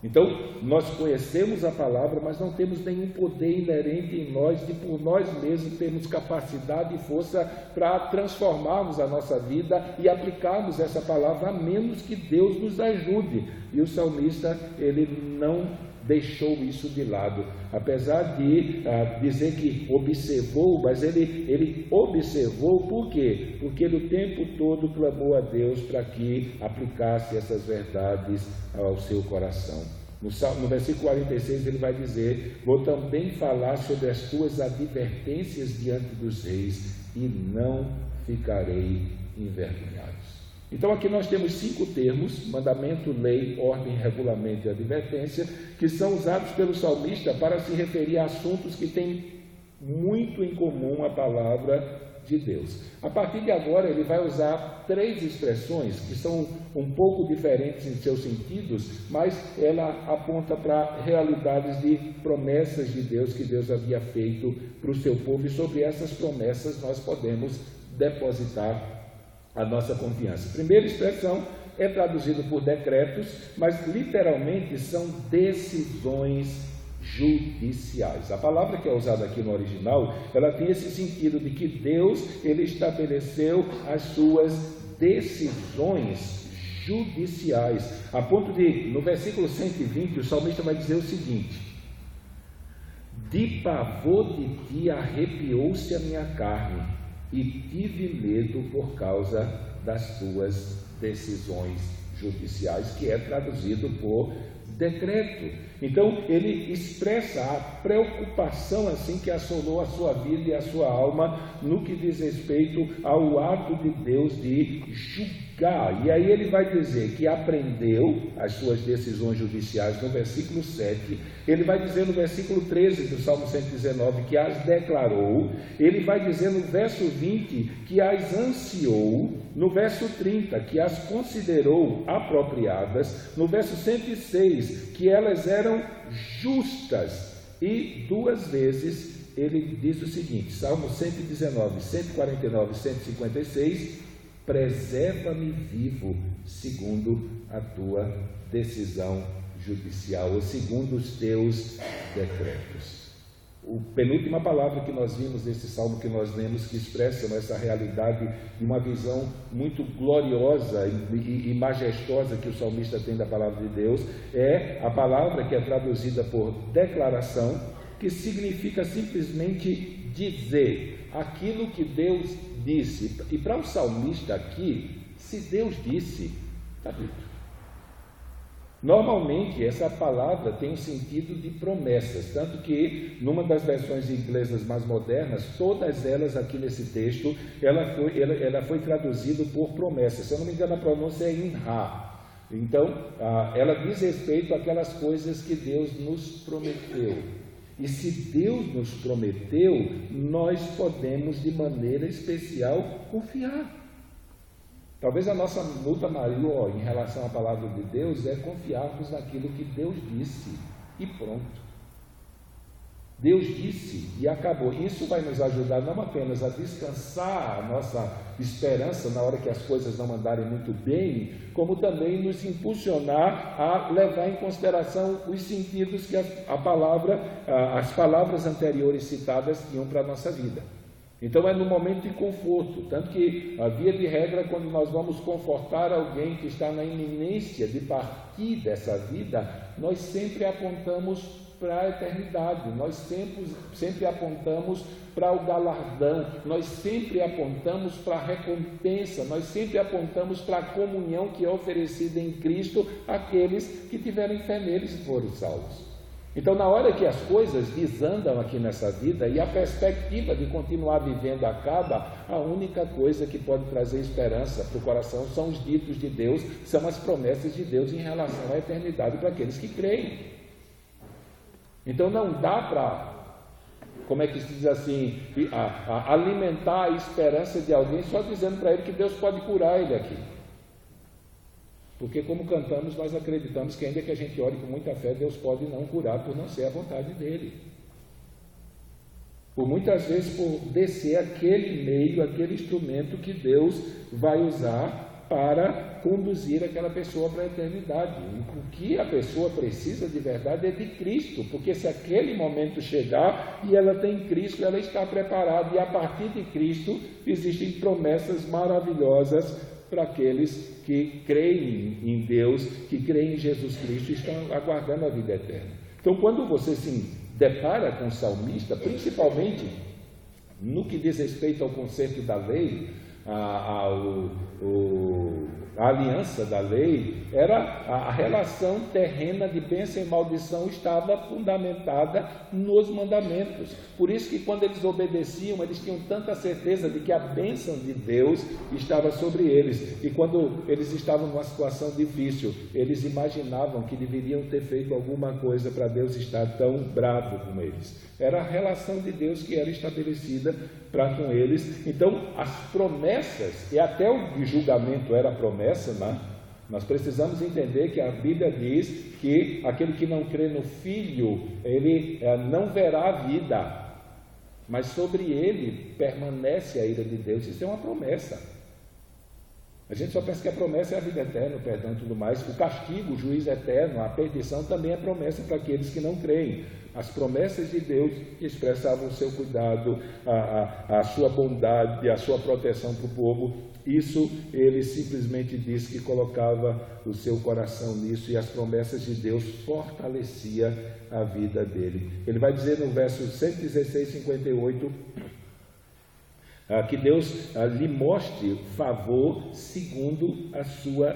Então, nós conhecemos a palavra, mas não temos nenhum poder inerente em nós, de por nós mesmos termos capacidade e força para transformarmos a nossa vida e aplicarmos essa palavra, a menos que Deus nos ajude. E o salmista, ele não deixou isso de lado, apesar de dizer que observou, mas ele observou por quê? Porque ele o tempo todo clamou a Deus para que aplicasse essas verdades ao seu coração. No versículo 46 ele vai dizer: vou também falar sobre as tuas advertências diante dos reis e não ficarei envergonhado. Então aqui nós temos 5 termos: mandamento, lei, ordem, regulamento e advertência, que são usados pelo salmista para se referir a assuntos que têm muito em comum a palavra de Deus. A partir de agora ele vai usar 3 expressões que são um pouco diferentes em seus sentidos, mas ela aponta para realidades de promessas de Deus que Deus havia feito para o seu povo, e sobre essas promessas nós podemos depositar a nossa confiança. A primeira expressão é traduzido por decretos, mas literalmente são decisões judiciais. A palavra que é usada aqui no original, ela tem esse sentido de que Deus, ele estabeleceu as suas decisões judiciais, a ponto de, no versículo 120, o salmista vai dizer o seguinte: de pavor de ti arrepiou-se a minha carne, e tive medo por causa das tuas decisões judiciais, que é traduzido por decreto. Então ele expressa a preocupação assim que assolou a sua vida e a sua alma no que diz respeito ao ato de Deus de julgar. E aí ele vai dizer que aprendeu as suas decisões judiciais no versículo 7, ele vai dizer no versículo 13 do Salmo 119 que as declarou, ele vai dizer no verso 20 que as ansiou, no verso 30 que as considerou apropriadas, no verso 106 que elas eram justas, e 2 vezes ele diz o seguinte, Salmo 119, 149 e 156, preserva-me vivo segundo a tua decisão judicial, ou segundo os teus decretos. A penúltima palavra que nós vimos nesse salmo que nós lemos, que expressa essa realidade de uma visão muito gloriosa e majestosa que o salmista tem da palavra de Deus, é a palavra que é traduzida por declaração, que significa simplesmente dizer aquilo que Deus disse. E para o salmista aqui, se Deus disse, está dito. Normalmente essa palavra tem um sentido de promessas, tanto que numa das versões inglesas mais modernas, todas elas aqui nesse texto, ela foi traduzida por promessas. Se eu não me engano, a pronúncia é inha. Então, ela diz respeito àquelas coisas que Deus nos prometeu. E se Deus nos prometeu, nós podemos de maneira especial confiar. Talvez a nossa luta maior em relação à palavra de Deus é confiarmos naquilo que Deus disse e pronto. Deus disse e acabou. Isso vai nos ajudar não apenas a descansar a nossa esperança na hora que as coisas não andarem muito bem, como também nos impulsionar a levar em consideração os sentidos que as palavras anteriores citadas tinham para a nossa vida. Então é no momento de conforto, tanto que a via de regra, quando nós vamos confortar alguém que está na iminência de partir dessa vida, nós sempre apontamos para a eternidade, nós sempre apontamos para o galardão, nós sempre apontamos para a recompensa, nós sempre apontamos para a comunhão que é oferecida em Cristo àqueles que tiverem fé neles e forem salvos. Então, na hora que as coisas desandam aqui nessa vida e a perspectiva de continuar vivendo acaba, a única coisa que pode trazer esperança para o coração são os ditos de Deus, são as promessas de Deus em relação à eternidade para aqueles que creem. Então, não dá para, como é que se diz assim, alimentar a esperança de alguém só dizendo para ele que Deus pode curar ele aqui. Porque como cantamos, nós acreditamos que ainda que a gente ore com muita fé, Deus pode não curar por não ser a vontade dele. Por muitas vezes por descer aquele meio, aquele instrumento que Deus vai usar para conduzir aquela pessoa para a eternidade. O que a pessoa precisa de verdade é de Cristo, porque se aquele momento chegar e ela tem Cristo, ela está preparada, e a partir de Cristo existem promessas maravilhosas para aqueles que creem em Deus, que creem em Jesus Cristo e estão aguardando a vida eterna. Então, quando você se depara com o salmista, principalmente no que diz respeito ao conceito da lei, a aliança da lei, era a relação terrena de bênção e maldição estava fundamentada nos mandamentos. Por isso que quando eles obedeciam, eles tinham tanta certeza de que a bênção de Deus estava sobre eles. E quando eles estavam numa situação difícil, eles imaginavam que deveriam ter feito alguma coisa para Deus estar tão bravo com eles. Era a relação de Deus que era estabelecida para com eles. Então, as promessas, e até o julgamento era promessa, né? Nós precisamos entender que a Bíblia diz que aquele que não crê no Filho, ele não verá a vida, mas sobre ele permanece a ira de Deus. Isso é uma promessa. A gente só pensa que a promessa é a vida eterna, o perdão e tudo mais. O castigo, o juízo eterno, a perdição também é promessa para aqueles que não creem. As promessas de Deus expressavam o seu cuidado, a sua bondade, a sua proteção para o povo. Isso ele simplesmente disse que colocava o seu coração nisso, e as promessas de Deus fortalecia a vida dele. Ele vai dizer no verso 116, 58, que Deus lhe mostre favor segundo a sua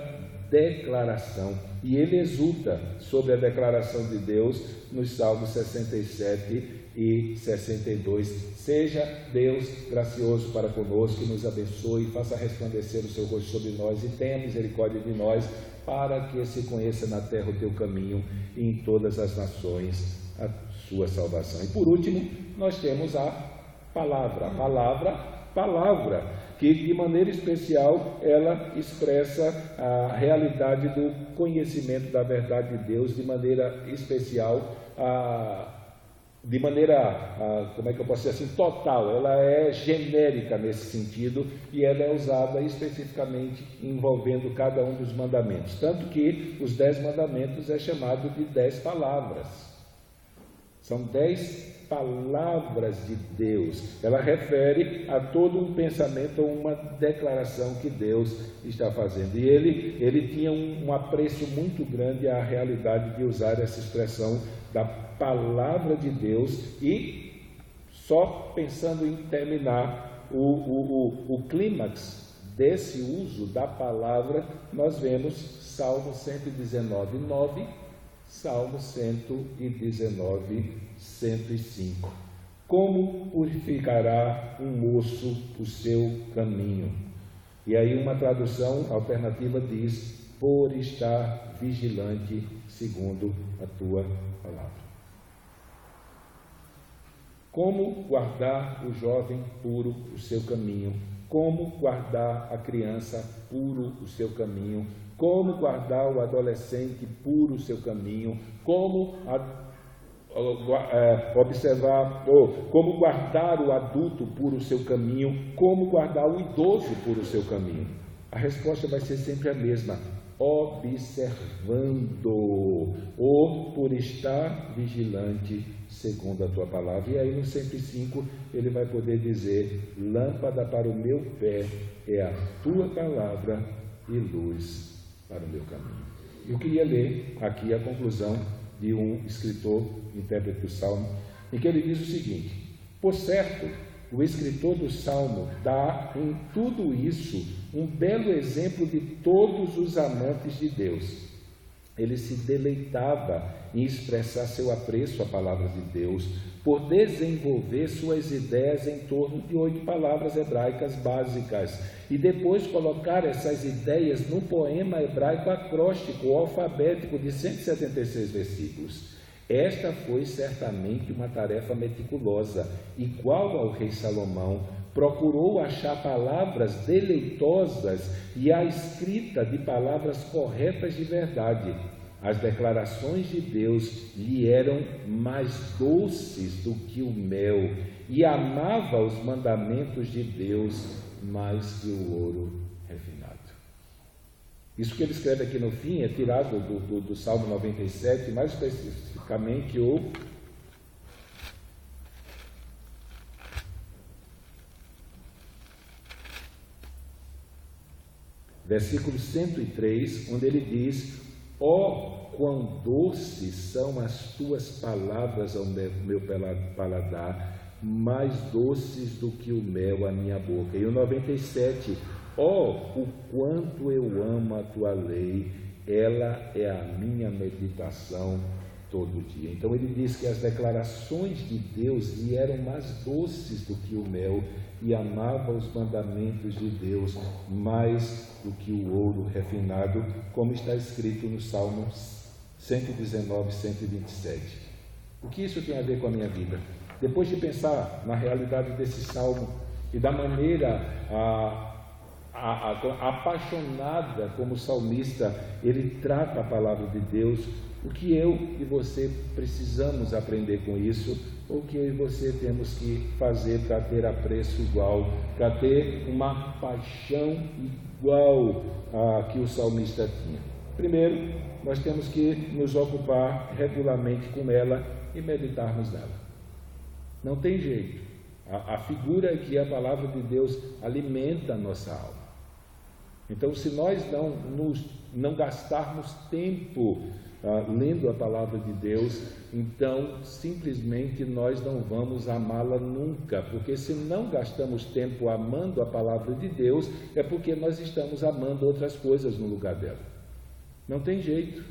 declaração. E ele exulta sobre a declaração de Deus nos Salmos 67 e 62. Seja Deus gracioso para conosco, que nos abençoe, faça resplandecer o seu rosto sobre nós e tenha misericórdia de nós, para que se conheça na terra o teu caminho e em todas as nações a sua salvação. E por último, nós temos a palavra, que de maneira especial ela expressa a realidade do conhecimento da verdade de Deus, de maneira especial, como é que eu posso dizer assim, total. Ela é genérica nesse sentido, e ela é usada especificamente envolvendo cada um dos mandamentos, tanto que os 10 mandamentos é chamado de 10 palavras. São 10 palavras de Deus. Ela refere a todo um pensamento, a uma declaração que Deus está fazendo. E ele tinha um apreço muito grande à realidade de usar essa expressão da palavra de Deus. E só pensando em terminar o clímax desse uso da palavra, nós vemos Salmo 119, 9, Salmo 119, 105. Como purificará um moço o seu caminho? E aí uma tradução alternativa diz: por estar vigilante segundo a tua palavra. Como guardar o jovem puro o seu caminho? Como guardar a criança puro o seu caminho? Como guardar o adolescente puro o seu caminho? Como como guardar o adulto puro o seu caminho? Como guardar o idoso puro o seu caminho? A resposta vai ser sempre a mesma: observando, ou por estar vigilante segundo a tua palavra. E aí no 105 ele vai poder dizer: lâmpada para o meu pé é a tua palavra e luz para o meu caminho. Eu queria ler aqui a conclusão de um escritor, intérprete do Salmo, em que ele diz o seguinte: por certo, o escritor do Salmo dá em tudo isso um belo exemplo de todos os amantes de Deus. Ele se deleitava em expressar seu apreço à palavra de Deus, por desenvolver suas ideias em torno de 8 palavras hebraicas básicas, e depois colocar essas ideias num poema hebraico acróstico ou alfabético de 176 versículos. Esta foi certamente uma tarefa meticulosa, igual ao rei Salomão. Procurou achar palavras deleitosas e a escrita de palavras corretas de verdade. As declarações de Deus lhe eram mais doces do que o mel, e amava os mandamentos de Deus mais que o ouro refinado. Isso que ele escreve aqui no fim é tirado do Salmo 97, mais especificamente o versículo 103, onde ele diz: ó, quão doces são as tuas palavras ao meu paladar, mais doces do que o mel à minha boca. E o 97, ó, o quanto eu amo a tua lei, ela é a minha meditação todo dia. Então ele diz que as declarações de Deus lhe eram mais doces do que o mel, e amava os mandamentos de Deus mais do que o ouro refinado, como está escrito no Salmo 119, 127. O que isso tem a ver com a minha vida? Depois de pensar na realidade desse salmo e da maneira apaixonada como o salmista ele trata a palavra de Deus, o que eu e você precisamos aprender com isso, ou que eu e você temos que fazer para ter apreço igual, para ter uma paixão igual a que o salmista tinha. Primeiro, nós temos que nos ocupar regularmente com ela e meditarmos nela. Não tem jeito. A figura é que a palavra de Deus alimenta a nossa alma. Então, se nós não gastarmos tempo lendo a palavra de Deus, então simplesmente nós não vamos amá-la nunca, porque se não gastamos tempo amando a palavra de Deus, é porque nós estamos amando outras coisas no lugar dela. Não tem jeito.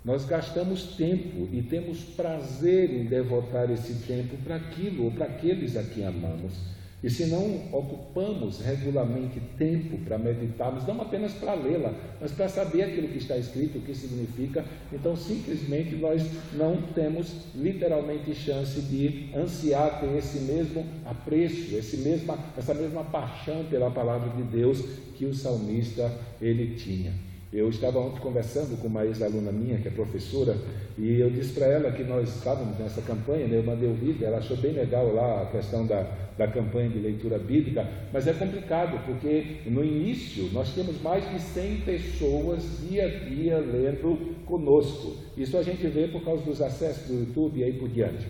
Nós gastamos tempo e temos prazer em devotar esse tempo para aquilo ou para aqueles a quem amamos. E se não ocupamos regularmente tempo para meditarmos, não apenas para lê-la, mas para saber aquilo que está escrito, o que significa, então simplesmente nós não temos literalmente chance de ansiar ter esse mesmo apreço, essa mesma paixão pela palavra de Deus que o salmista ele tinha. Eu estava ontem conversando com uma ex-aluna minha, que é professora, e eu disse para ela que nós estávamos nessa campanha, né? Eu mandei o vídeo, ela achou bem legal lá a questão da campanha de leitura bíblica, mas é complicado, porque no início nós temos mais de 100 pessoas dia a dia lendo conosco. Isso a gente vê por causa dos acessos do YouTube e aí por diante.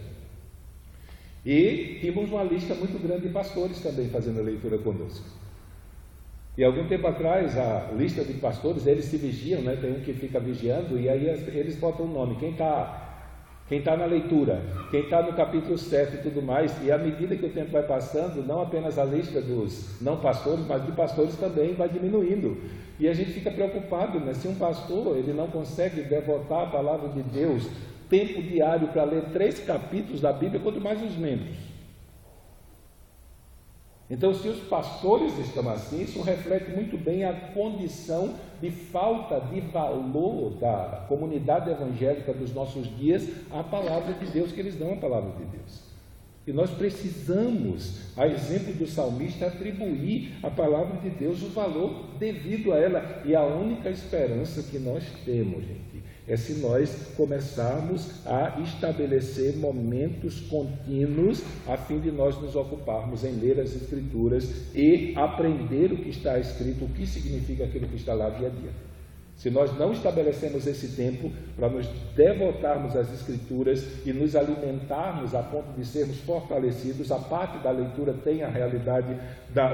E tínhamos uma lista muito grande de pastores também fazendo a leitura conosco. E algum tempo atrás, a lista de pastores, eles se vigiam, né? Tem um que fica vigiando, e aí eles botam o nome, quem está na leitura, quem está no capítulo 7 e tudo mais, e à medida que o tempo vai passando, não apenas a lista dos não pastores, mas de pastores também vai diminuindo. E a gente fica preocupado, né? Se um pastor ele não consegue devotar a palavra de Deus, tempo diário para ler 3 capítulos da Bíblia, quanto mais os membros. Então, se os pastores estão assim, isso reflete muito bem a condição de falta de valor da comunidade evangélica dos nossos dias à palavra de Deus, que eles dão à palavra de Deus. E nós precisamos, a exemplo do salmista, atribuir à palavra de Deus o valor devido a ela. E a única esperança que nós temos, gente, é se nós começarmos a estabelecer momentos contínuos a fim de nós nos ocuparmos em ler as Escrituras e aprender o que está escrito, o que significa aquilo que está lá dia a dia. Se nós não estabelecemos esse tempo para nos devotarmos às Escrituras e nos alimentarmos a ponto de sermos fortalecidos, a parte da leitura tem a realidade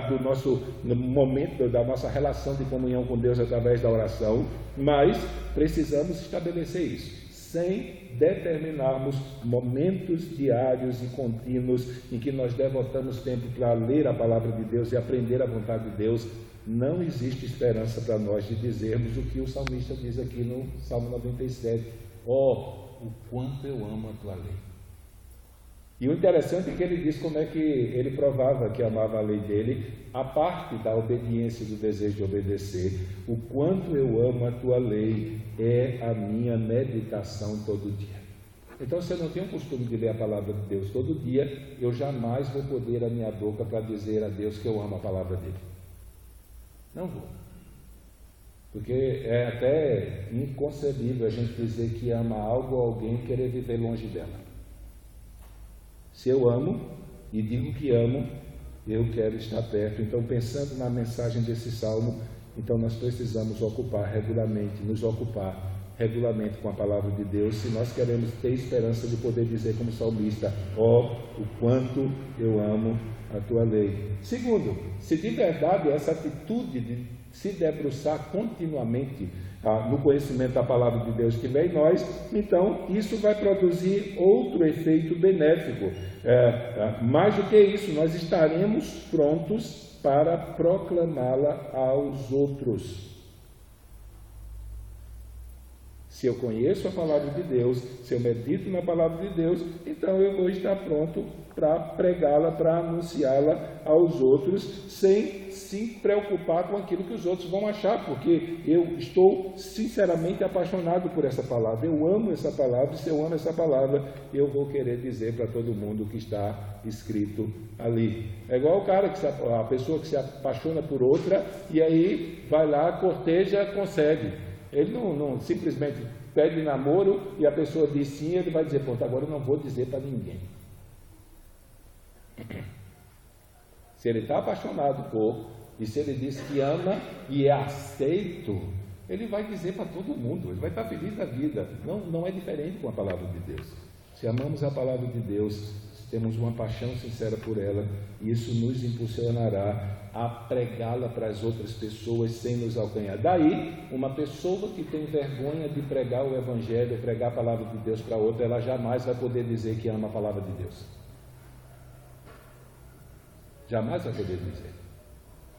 do nosso momento, da nossa relação de comunhão com Deus através da oração, mas precisamos estabelecer isso, sem determinarmos momentos diários e contínuos em que nós devotamos tempo para ler a palavra de Deus e aprender a vontade de Deus. Não existe esperança para nós de dizermos o que o salmista diz aqui no Salmo 97. O quanto eu amo a tua lei. E o interessante é que ele diz como é que ele provava que amava a lei dele, a parte da obediência e do desejo de obedecer. O quanto eu amo a tua lei é a minha meditação todo dia. Então, se eu não tenho o costume de ler a palavra de Deus todo dia, eu jamais vou poder a minha boca para dizer a Deus que eu amo a palavra dele. Não vou. Porque é até inconcebível a gente dizer que ama algo ou alguém e querer viver longe dela. Se eu amo e digo que amo, eu quero estar perto. Então, pensando na mensagem desse salmo, então nós precisamos nos ocupar regularmente com a palavra de Deus, se nós queremos ter esperança de poder dizer como salmista, o quanto eu amo a tua lei. Segundo, se de verdade essa atitude de se debruçar continuamente no conhecimento da palavra de Deus que vem em nós, então isso vai produzir outro efeito benéfico. Mais do que isso, nós estaremos prontos para proclamá-la aos outros. Se eu conheço a palavra de Deus, se eu medito na palavra de Deus, então eu vou estar pronto para pregá-la, para anunciá-la aos outros, sem se preocupar com aquilo que os outros vão achar, porque eu estou sinceramente apaixonado por essa palavra, eu amo essa palavra, e se eu amo essa palavra, eu vou querer dizer para todo mundo o que está escrito ali. É igual o cara, a pessoa que se apaixona por outra, e aí vai lá, corteja, consegue. Ele não simplesmente pede namoro e a pessoa diz sim, ele vai dizer, pronto, agora eu não vou dizer para ninguém. Se ele está apaixonado por, e se ele diz que ama e é aceito, ele vai dizer para todo mundo, ele vai estar feliz da vida. Não é diferente com a palavra de Deus. Se amamos a palavra de Deus, se temos uma paixão sincera por ela, isso nos impulsionará a pregá-la para as outras pessoas sem nos alcanhar. Daí, uma pessoa que tem vergonha de pregar o Evangelho, pregar a palavra de Deus para outra, ela jamais vai poder dizer que ama a palavra de Deus. Jamais vai poder dizer.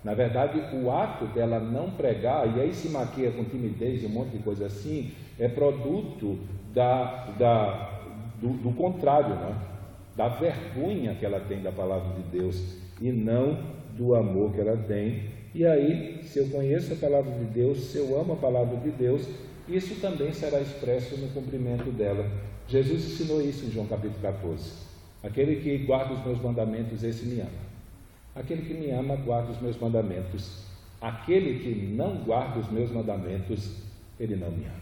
Na verdade, o ato dela não pregar, e aí se maquia com timidez e um monte de coisa assim, é produto do contrário, né? Da vergonha que ela tem da palavra de Deus e não do amor que ela tem. E aí, se eu conheço a palavra de Deus, se eu amo a palavra de Deus, isso também será expresso no cumprimento dela. Jesus ensinou isso em João capítulo 14. Aquele que guarda os meus mandamentos, esse me ama. Aquele que me ama, guarda os meus mandamentos. Aquele que não guarda os meus mandamentos, ele não me ama.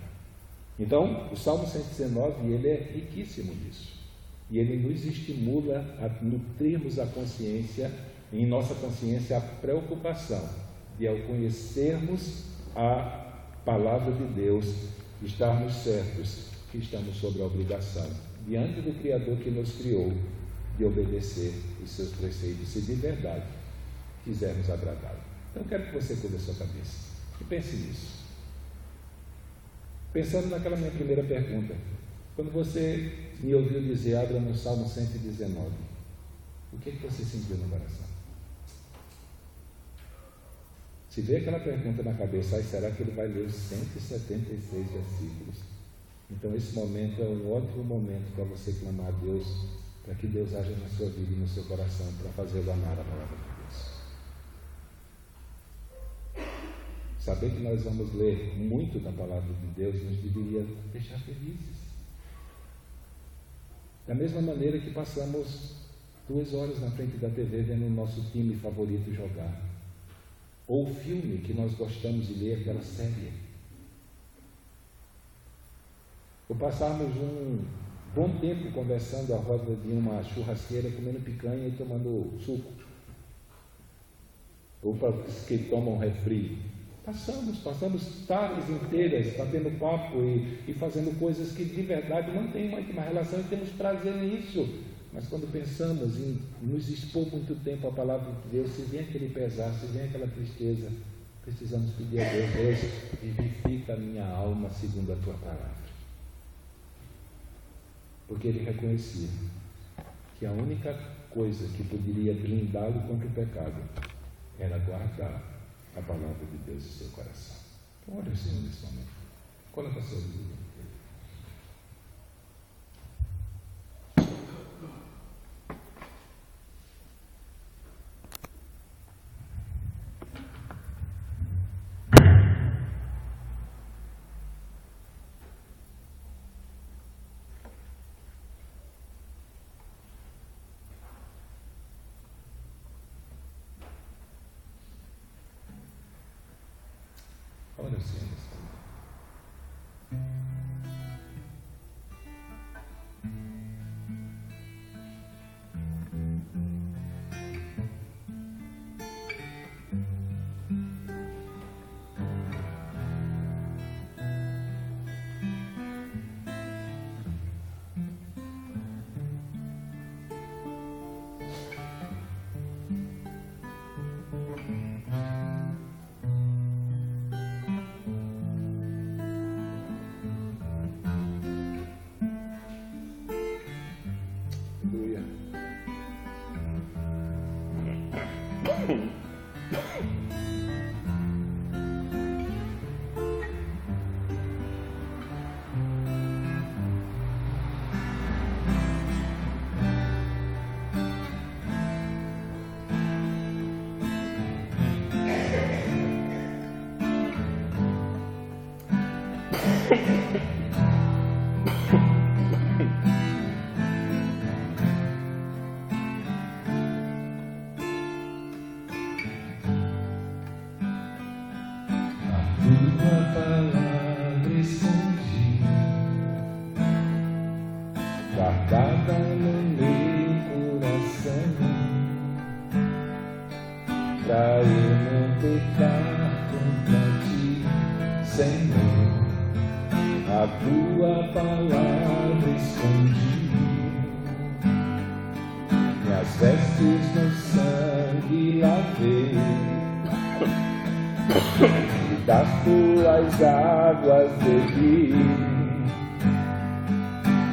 Então, o Salmo 119, ele é riquíssimo nisso. E ele nos estimula a nutrirmos a consciência, em nossa consciência, a preocupação de, ao conhecermos a palavra de Deus, estarmos certos que estamos sob a obrigação, diante do Criador que nos criou, de obedecer os seus preceitos, se de verdade quisermos agradá-lo. Então, eu quero que você cubra a sua cabeça e pense nisso. Pensando naquela minha primeira pergunta, quando você me ouviu dizer, abra no Salmo 119, o que você sentiu no coração? Se vê aquela pergunta na cabeça, será que ele vai ler os 176 versículos? Então esse momento é um ótimo momento para você clamar a Deus, para que Deus haja na sua vida e no seu coração, para fazê-lo amar a palavra de Deus. Saber que nós vamos ler muito da palavra de Deus nos deveria deixar felizes. Da mesma maneira que passamos 2 horas na frente da TV vendo o nosso time favorito jogar, ou o filme que nós gostamos de ler, aquela série, ou passarmos um bom tempo conversando à roda de uma churrasqueira, comendo picanha e tomando suco, ou para os que tomam refri. Passamos tardes inteiras batendo papo e fazendo coisas que de verdade não têm muito uma relação e temos prazer nisso. Mas quando pensamos em nos expor muito tempo à palavra de Deus, se vem aquele pesar, se vem aquela tristeza, precisamos pedir a Deus, Deus, vivifica a minha alma segundo a tua palavra. Porque ele reconhecia que a única coisa que poderia blindá-lo contra o pecado era guardar a palavra de Deus em seu coração. Então, olha o Senhor nesse momento. Coloca a sua vida. Olha o Senhor nesse momento. Guardada no meu coração, a tua palavra escondi, minhas vestes no sangue lavei, e das tuas águas bebi,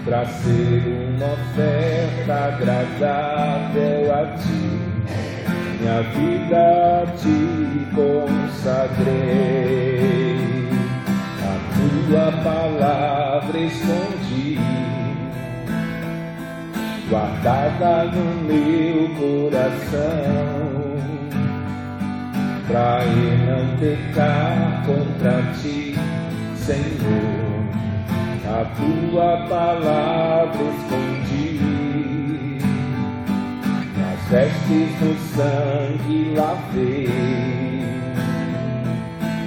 pra ser uma oferta agradável a ti, minha vida te consagrei, a tua palavra escondi, guardada no meu coração, pra eu não pecar contra ti, Senhor. A tua palavra escondi, nas vestes no sangue lavei,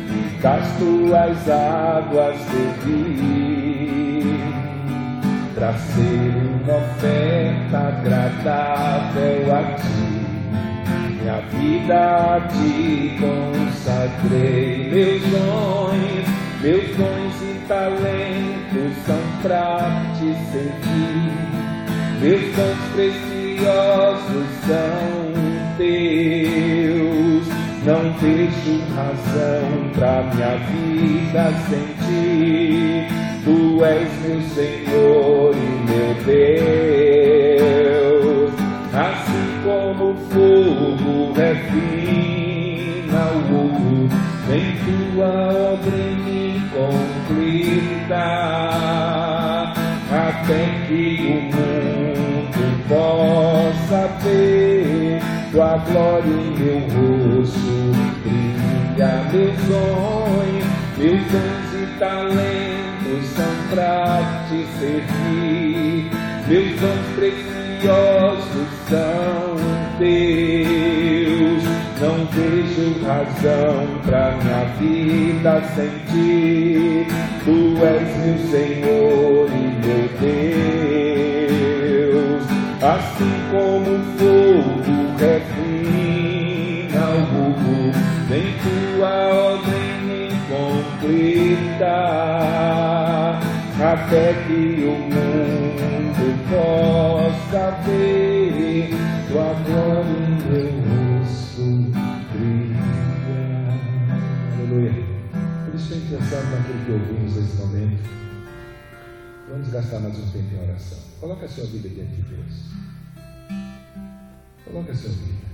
e das tuas águas bebi, pra ser uma oferta agradável a ti, minha vida te consagrei. Meus dons e talentos são pra te servir, meus dons preciosos são teus, não vejo razão pra minha vida sem ti, tu és meu Senhor e meu Deus, assim como o fogo refina o ouro, vem tua obra em mim completa, até que o mundo possa ver tua glória em meu rosto brilha. Meus dons e talentos são pra te servir, meus dons preciosos são teus, não vejo razão pra minha vida sem ti, tu és meu Senhor e meu Deus, assim como o fogo refina o fogo, vem tua obra em mim completa, até que o mundo possa ver tua glória em meu rosto brilha. Aleluia. Por isso, estou pensando naquilo que ouvimos nesse momento. Vamos gastar mais um tempo em oração. Coloca a sua vida diante de Deus. Coloca a sua vida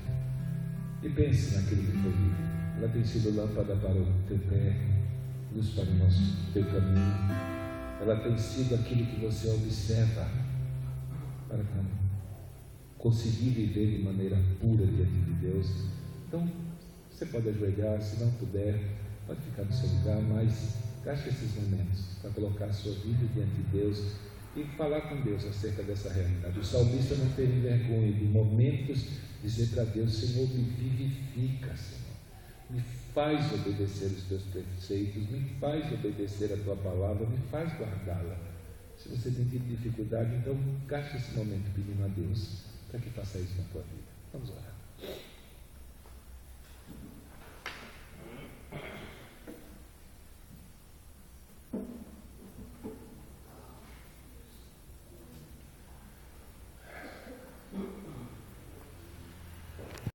e pense naquilo que foi dito. Ela tem sido lâmpada para o teu pé, luz para o teu caminho. Ela tem sido aquilo que você observa para conseguir viver de maneira pura diante de Deus. Então, você pode ajoelhar, se não puder, pode ficar no seu lugar, mas gaste esses momentos para colocar a sua vida diante de Deus e falar com Deus acerca dessa realidade. O salmista não teve vergonha de momentos dizer para Deus: Senhor, me vivifica, Senhor, me faz obedecer os teus preceitos, me faz obedecer a tua palavra, me faz guardá-la. Se você tem tido dificuldade, então gaste esse momento pedindo a Deus para que faça isso na tua vida. Vamos orar.